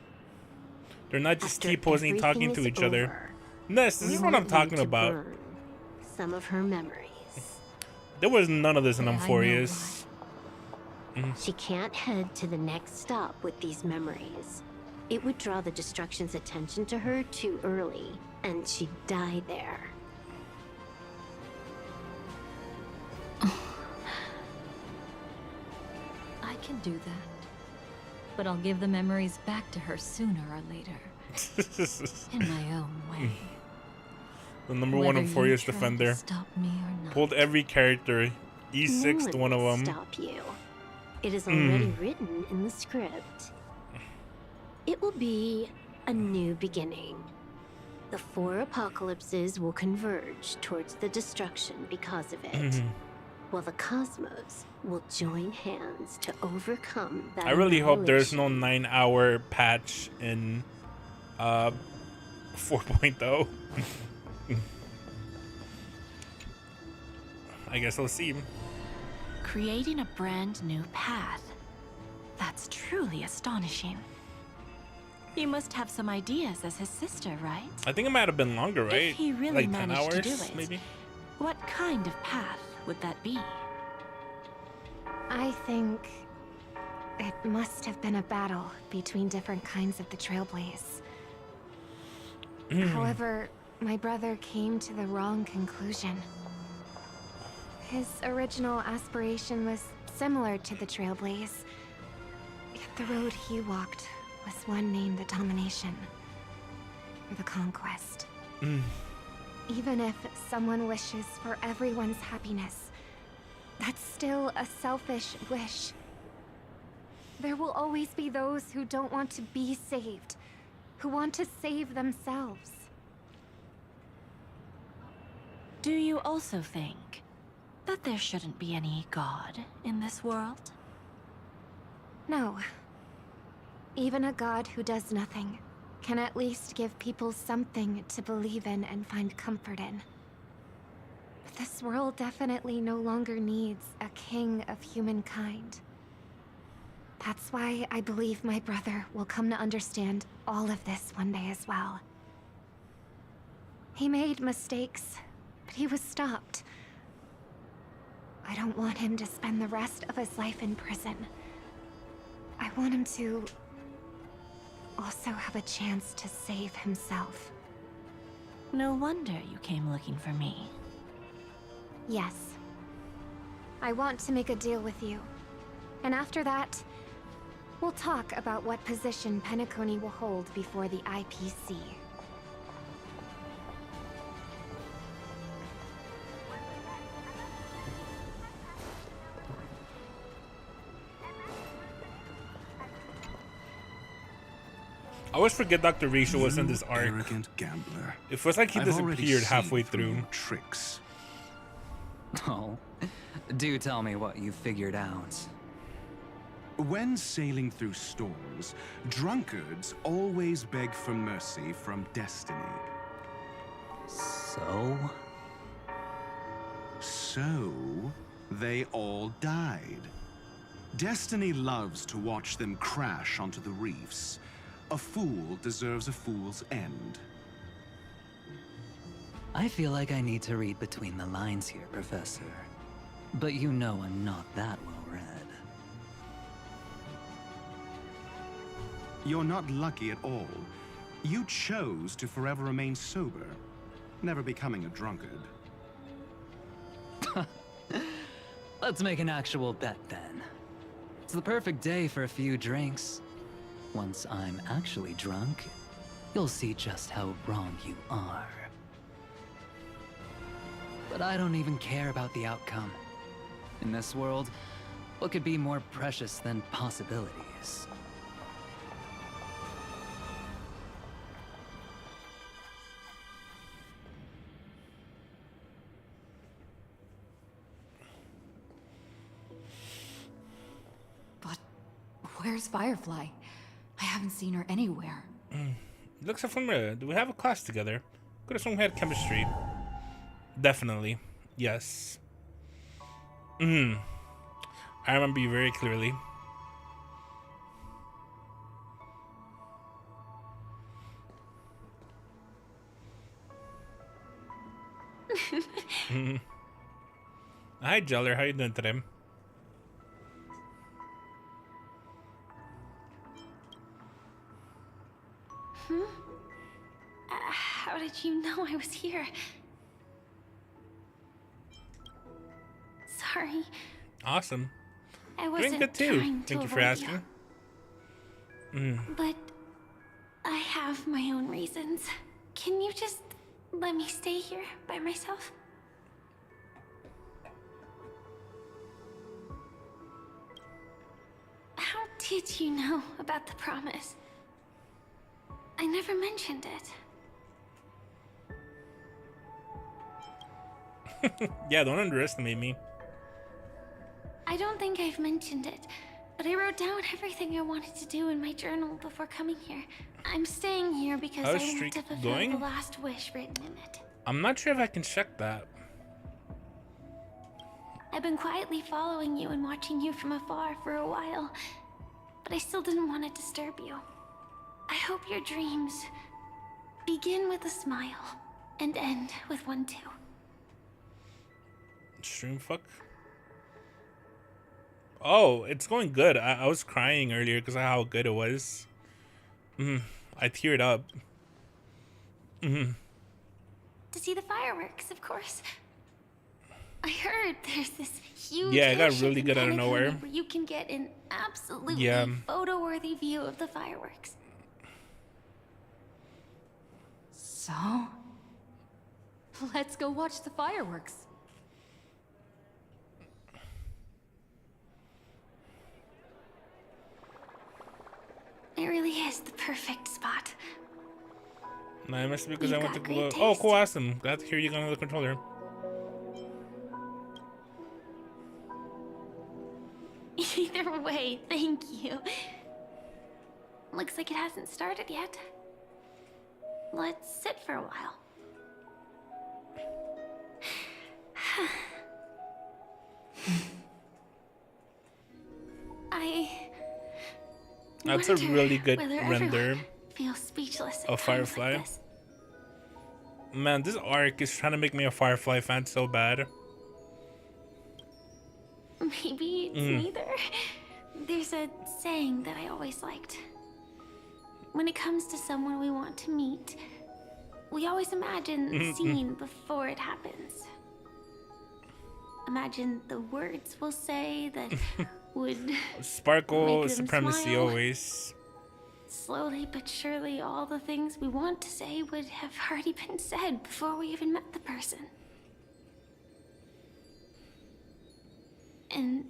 They're not just After T-posing and talking to everything each is other. over, This we is what I'm want you talking to about. burn some of her memories. There was none of this in Yeah, I know Amphorius. She can't head to the next stop with these memories. It would draw the Destruction's attention to her too early, and she'd die there. I can do that. But I'll give the memories back to her sooner or later. In my own way. The number one Whether you Amphorius try to defender. stop me or not. Pulled every character. E6 No to one of will them. Stop you. It is already written in the script. It will be a new beginning. The 4 apocalypses will converge towards the destruction because of it. while the cosmos will join hands to overcome that. I really hope there's no annihilation. 9-hour patch in 4.0. I guess we'll see. Creating a brand new path. That's truly astonishing. You must have some ideas as his sister, right? I think it might have been longer, right? If he really like 10 managed hours, to do it, maybe? what kind of path would that be? I think it must have been a battle between different kinds of the Trailblaze. However, my brother came to the wrong conclusion. His original aspiration was similar to the Trailblaze, yet the road he walked was one named the Domination, or the Conquest. Even if someone wishes for everyone's happiness, that's still a selfish wish. There will always be those who don't want to be saved, who want to save themselves. Do you also think that there shouldn't be any god in this world? No. Even a god who does nothing can at least give people something to believe in and find comfort in. But this world definitely no longer needs a king of humankind. That's why I believe my brother will come to understand all of this one day as well. He made mistakes, but he was stopped. I don't want him to spend the rest of his life in prison. I want him to also have a chance to save himself. No wonder you came looking for me. Yes. I want to make a deal with you. And after that, we'll talk about what position Penacony will hold before the IPC. I always forget Dr. Risha was in this arc. Arrogant gambler. It feels like he I've already disappeared seen halfway through through. your tricks. Oh, do tell me what you figured out. When sailing through storms, drunkards always beg for mercy from destiny. So? So, they all died. Destiny loves to watch them crash onto the reefs. A fool deserves a fool's end. I feel like I need to read between the lines here, Professor. But you know I'm not that well read. You're not lucky at all. You chose to forever remain sober, never becoming a drunkard. Let's make an actual bet then. It's the perfect day for a few drinks. Once I'm actually drunk, you'll see just how wrong you are. But I don't even care about the outcome. In this world, what could be more precious than possibilities? But where's Firefly? I haven't seen her anywhere. Looks so familiar. Do we have a class together? Could have sworn we had chemistry. Definitely. Yes. I remember you very clearly. Hi, Jeller. How you doing today? How did you know I was here? Sorry. Awesome. I Doing wasn't good too. trying to Thank you for avoid asking. But I have my own reasons. Can you just let me stay here by myself? How did you know about the promise? I never mentioned it. Yeah, don't underestimate me. I don't think I've mentioned it, but I wrote down everything I wanted to do in my journal before coming here. I'm staying here because How's I want streak to fulfill going? the last wish written in it. I'm not sure if I can check that. I've been quietly following you and watching you from afar for a while, but I still didn't want to disturb you. I hope your dreams begin with a smile and end with one too. Stream fuck. Oh, it's going good. I was crying earlier because of how good it was. I teared up. To see the fireworks, of course. I heard there's this huge Yeah, it got airship really in good out of Pentagon nowhere. where you can get an absolutely Yeah. photo-worthy view of the fireworks. So? Let's go watch the fireworks. It really is the perfect spot. Nah, it must be because You've I went to got go. great Oh, taste. cool, awesome. Glad to hear you got another controller. Either way, thank you. Looks like it hasn't started yet. Let's sit for a while. I That's a wonder really good whether render everyone feels speechless at of times Firefly. like this. Man, this arc is trying to make me a Firefly fan so bad. Maybe it's neither. There's a saying that I always liked. When it comes to someone we want to meet, we always imagine the scene before it happens. Imagine the words we'll say that would Sparkle, make them supremacy smile. always. Slowly but surely, all the things we want to say would have already been said before we even met the person. And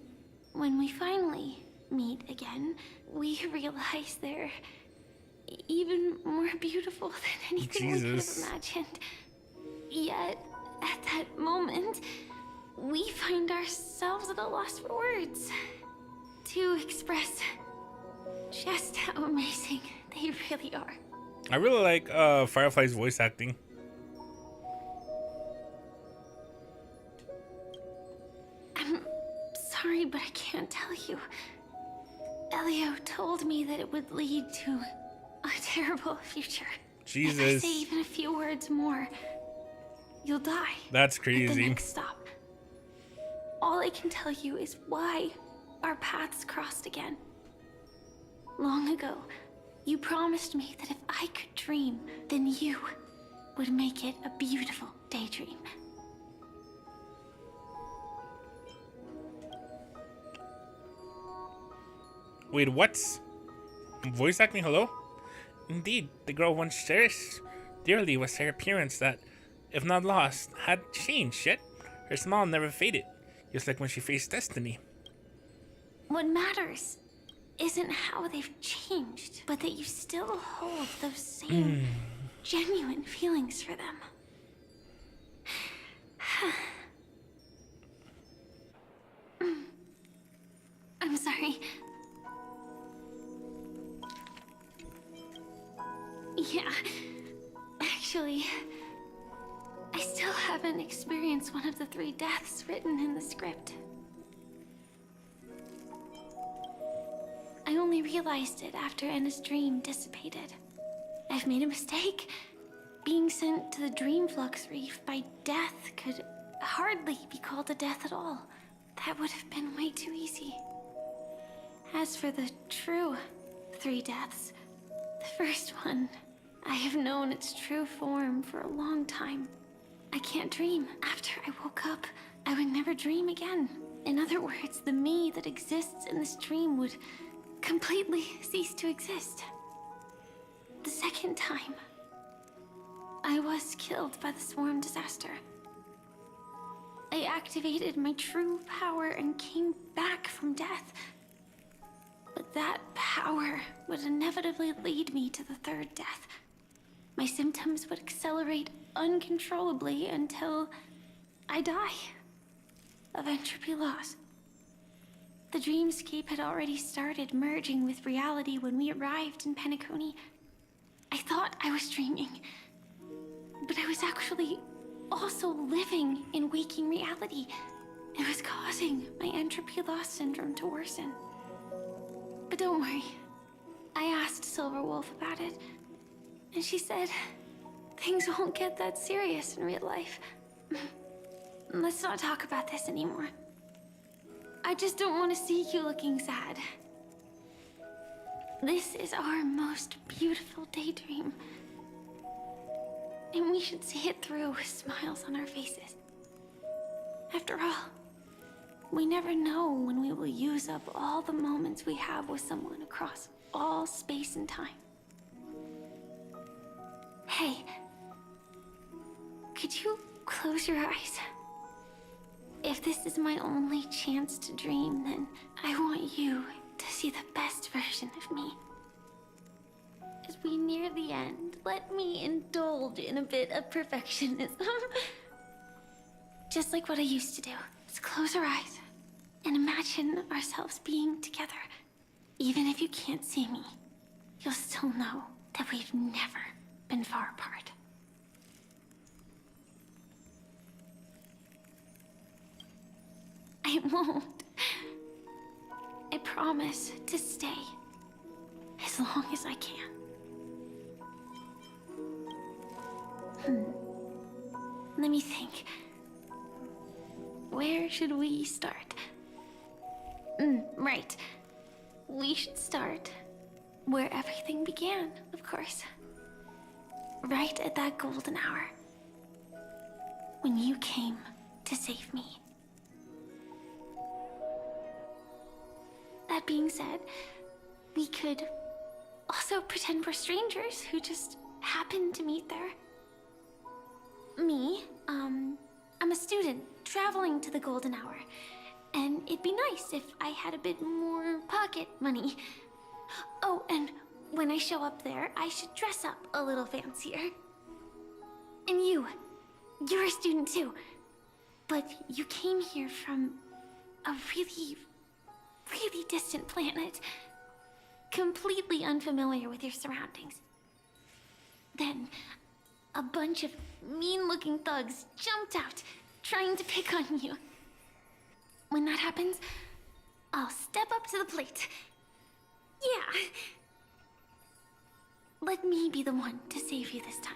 when we finally meet again, we realize they're even more beautiful than anything we could Jesus. have imagined. Yet, at that moment, we find ourselves at a loss for words to express just how amazing they really are. I really like Firefly's voice acting. I'm sorry, but I can't tell you. Elio told me that it would lead to a terrible future. If I Jesus. say even a few words more, you'll die. That's At the crazy. next stop. All I can tell you is why our paths crossed again. Long ago, you promised me that if I could dream, then you would make it a beautiful daydream. Wait, what? Voice acting, hello? Indeed, the girl once cherished dearly was her appearance that, if not lost, had changed yet. Her smile never faded, just like when she faced destiny. What matters isn't how they've changed, but that you still hold those same genuine feelings for them. I'm sorry. Yeah, actually, I still haven't experienced one of the 3 deaths written in the script. I only realized it after Anna's dream dissipated. I've made a mistake. Being sent to the Dream Flux Reef by death could hardly be called a death at all. That would have been way too easy. As for the true 3 deaths, the first one, I have known its true form for a long time. I can't dream. After I woke up, I would never dream again. In other words, the me that exists in this dream would completely cease to exist. The second time, I was killed by the swarm disaster. I activated my true power and came back from death. But that power would inevitably lead me to the 3rd death. My symptoms would accelerate uncontrollably until I die of entropy loss. The dreamscape had already started merging with reality when we arrived in Penacony. I thought I was dreaming, but I was actually also living in waking reality. It was causing my entropy loss syndrome to worsen. But don't worry. I asked Silverwolf about it, and she said things won't get that serious in real life. Let's not talk about this anymore. I just don't want to see you looking sad. This is our most beautiful daydream. And we should see it through with smiles on our faces. After all, we never know when we will use up all the moments we have with someone across all space and time. Hey, could you close your eyes? If this is my only chance to dream, then I want you to see the best version of me. As we near the end, let me indulge in a bit of perfectionism. Just like what I used to do. Let's close our eyes and imagine ourselves being together. Even if you can't see me, you'll still know that we've never been far apart. I won't. I promise to stay as long as I can. Let me think. Where should we start? Right. We should start where everything began, of course. Right at that golden hour. When you came to save me. That being said, we could also pretend we're strangers who just happened to meet there. Me, I'm a student traveling to the golden hour, and it'd be nice if I had a bit more pocket money. Oh, and when I show up there, I should dress up a little fancier. And you're a student too, but you came here from a really distant planet, completely unfamiliar with your surroundings. Then, a bunch of mean-looking thugs jumped out, trying to pick on you. When that happens, I'll step up to the plate. Yeah. Let me be the one to save you this time.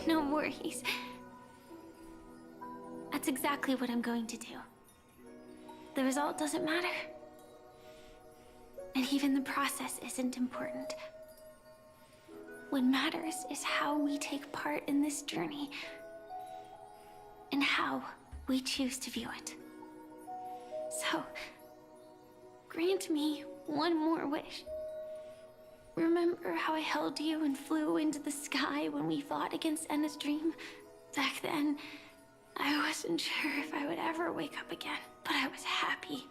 No worries. That's exactly what I'm going to do. The result doesn't matter. And even the process isn't important. What matters is how we take part in this journey. And how we choose to view it. So, grant me one more wish. Remember how I held you and flew into the sky when we fought against Enna's dream? Back then, I wasn't sure if I would ever wake up again, but I was happy.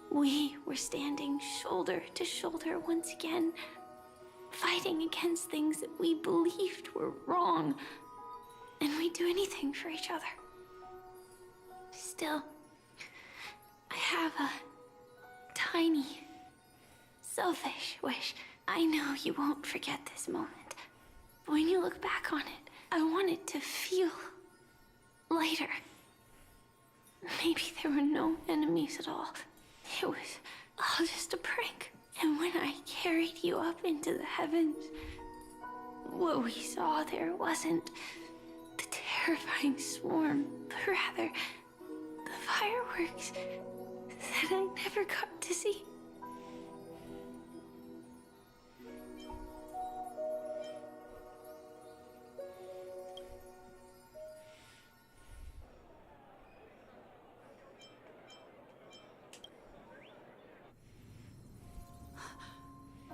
We were standing shoulder to shoulder once again, fighting against things that we believed were wrong, and we'd do anything for each other. Still, I have a tiny, selfish wish. I know you won't forget this moment, but when you look back on it, I want it to feel lighter. Maybe there were no enemies at all. It was all just a prank. And when I carried you up into the heavens, what we saw there wasn't the terrifying swarm, but rather the fireworks that I never got to see.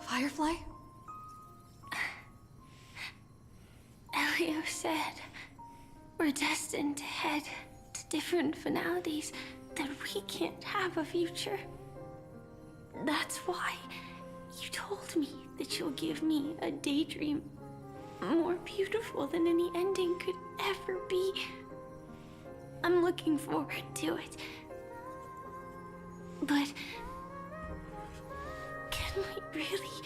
Firefly? Elio said we're destined to head to different finalities, that we can't have a future. That's why you told me that you'll give me a daydream more beautiful beautiful than any ending could ever be. I'm looking forward to it. But can we really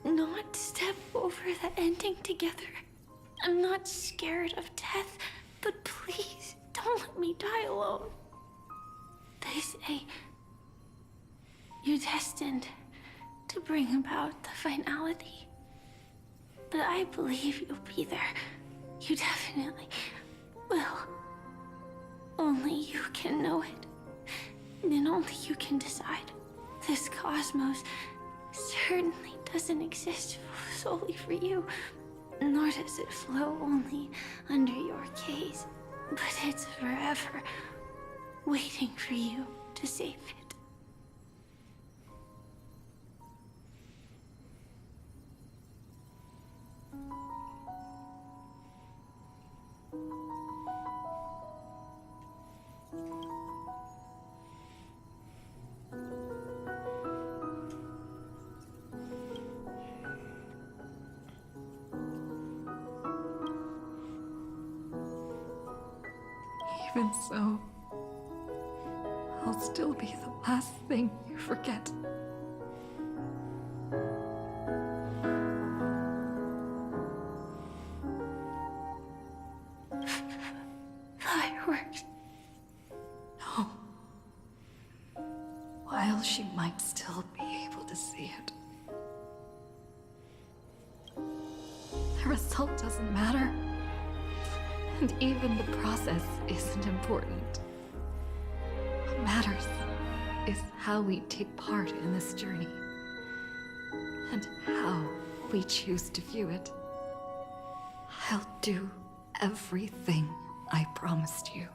not step over the ending together? I'm not scared of death, but please don't let me die alone. They say you're destined to bring about the finality. But I believe you'll be there. You definitely will. Only you can know it. And only you can decide. This cosmos certainly doesn't exist solely for you, nor does it flow only under your gaze. But it's forever waiting for you to save it. Even so, I'll still be the last thing you forget. Fireworks. No. While she might still be able to see it. The result doesn't matter. And even the process isn't important. What matters is how we take part in this journey. And how we choose to view it. I'll do everything I promised you.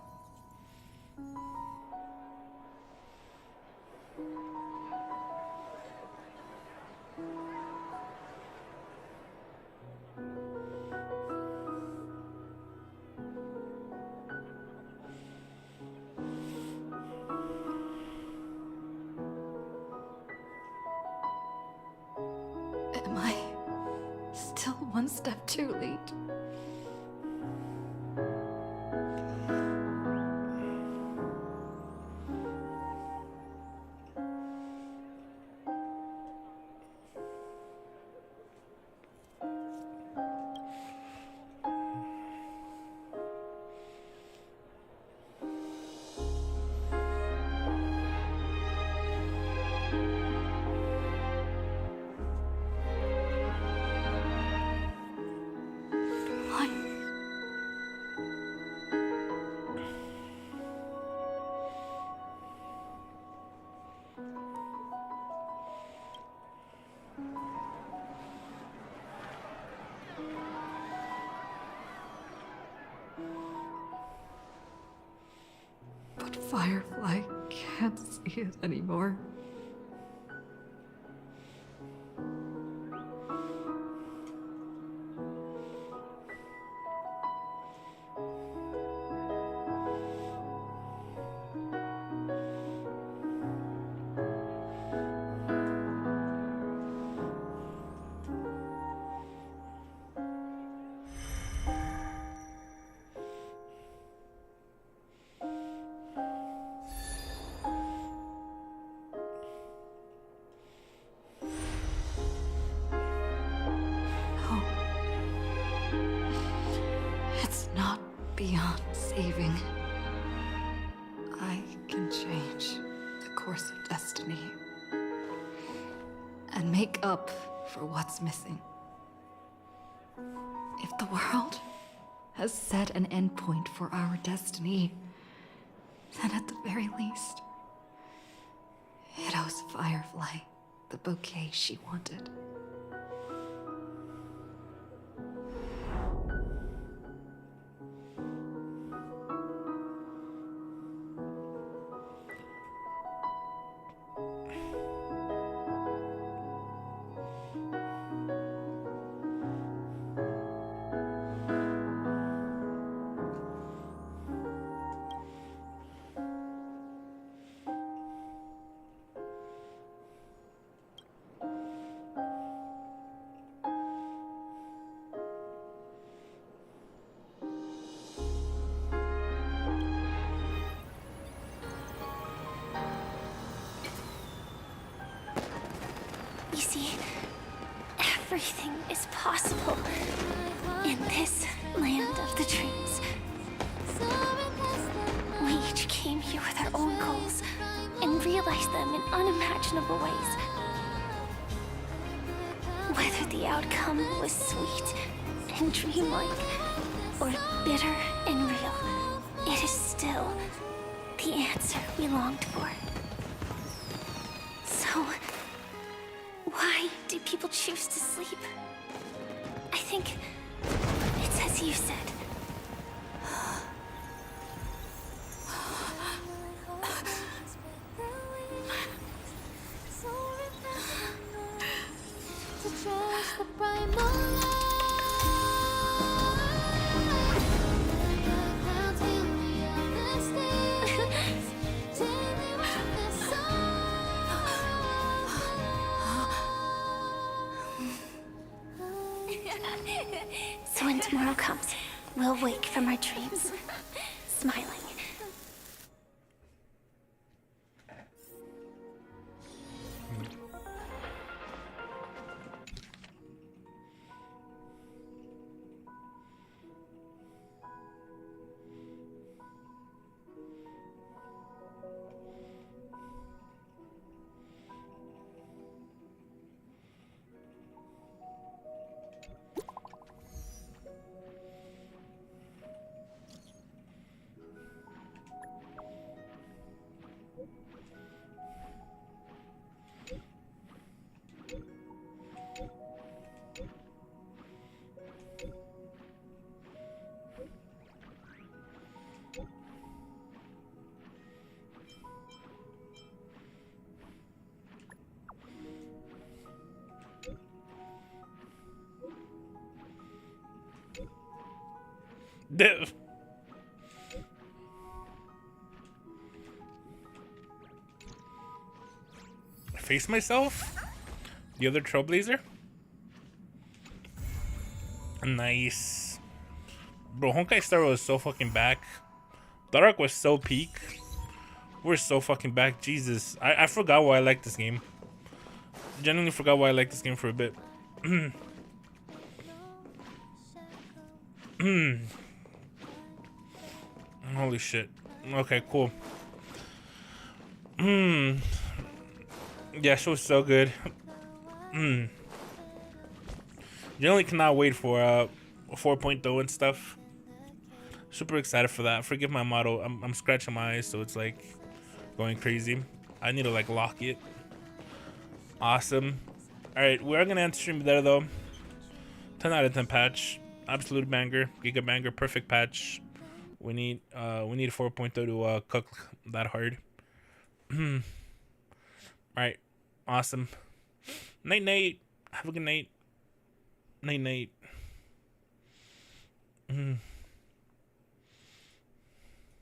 Am I still one step too late? But Firefly can't see it anymore. No. It's not beyond saving. I can change the course of destiny and make up for what's missing. If the world has set an endpoint for our destiny, then at the very least, it owes Firefly the bouquet she wanted. see, everything is possible in this land of the dreams. We each came here with our own goals and realized them in unimaginable ways. Whether the outcome was sweet and dreamlike or bitter and real, it is still the answer we longed for. So, why do people choose to sleep? I think it's as you said. So when tomorrow comes, we'll wake from our dreams, smiling. Face myself? The other Trailblazer? Nice. Bro, Honkai Star was so fucking back. The arc was so peak. We're so fucking back. Jesus. I forgot why I like this game. Genuinely forgot why I like this game for a bit. Holy shit. Okay, cool. Yeah, she was so good. Generally cannot wait for 4.0 and stuff. Super excited for that. Forgive my motto. I'm scratching my eyes, so it's like going crazy. I need to like lock it. Awesome. Alright, we are gonna end stream there though. 10 out of 10 patch. Absolute banger. Giga banger. Perfect patch. We need 4.0 to cook that hard. Alright. Awesome. Night night. Have a good night. Night night.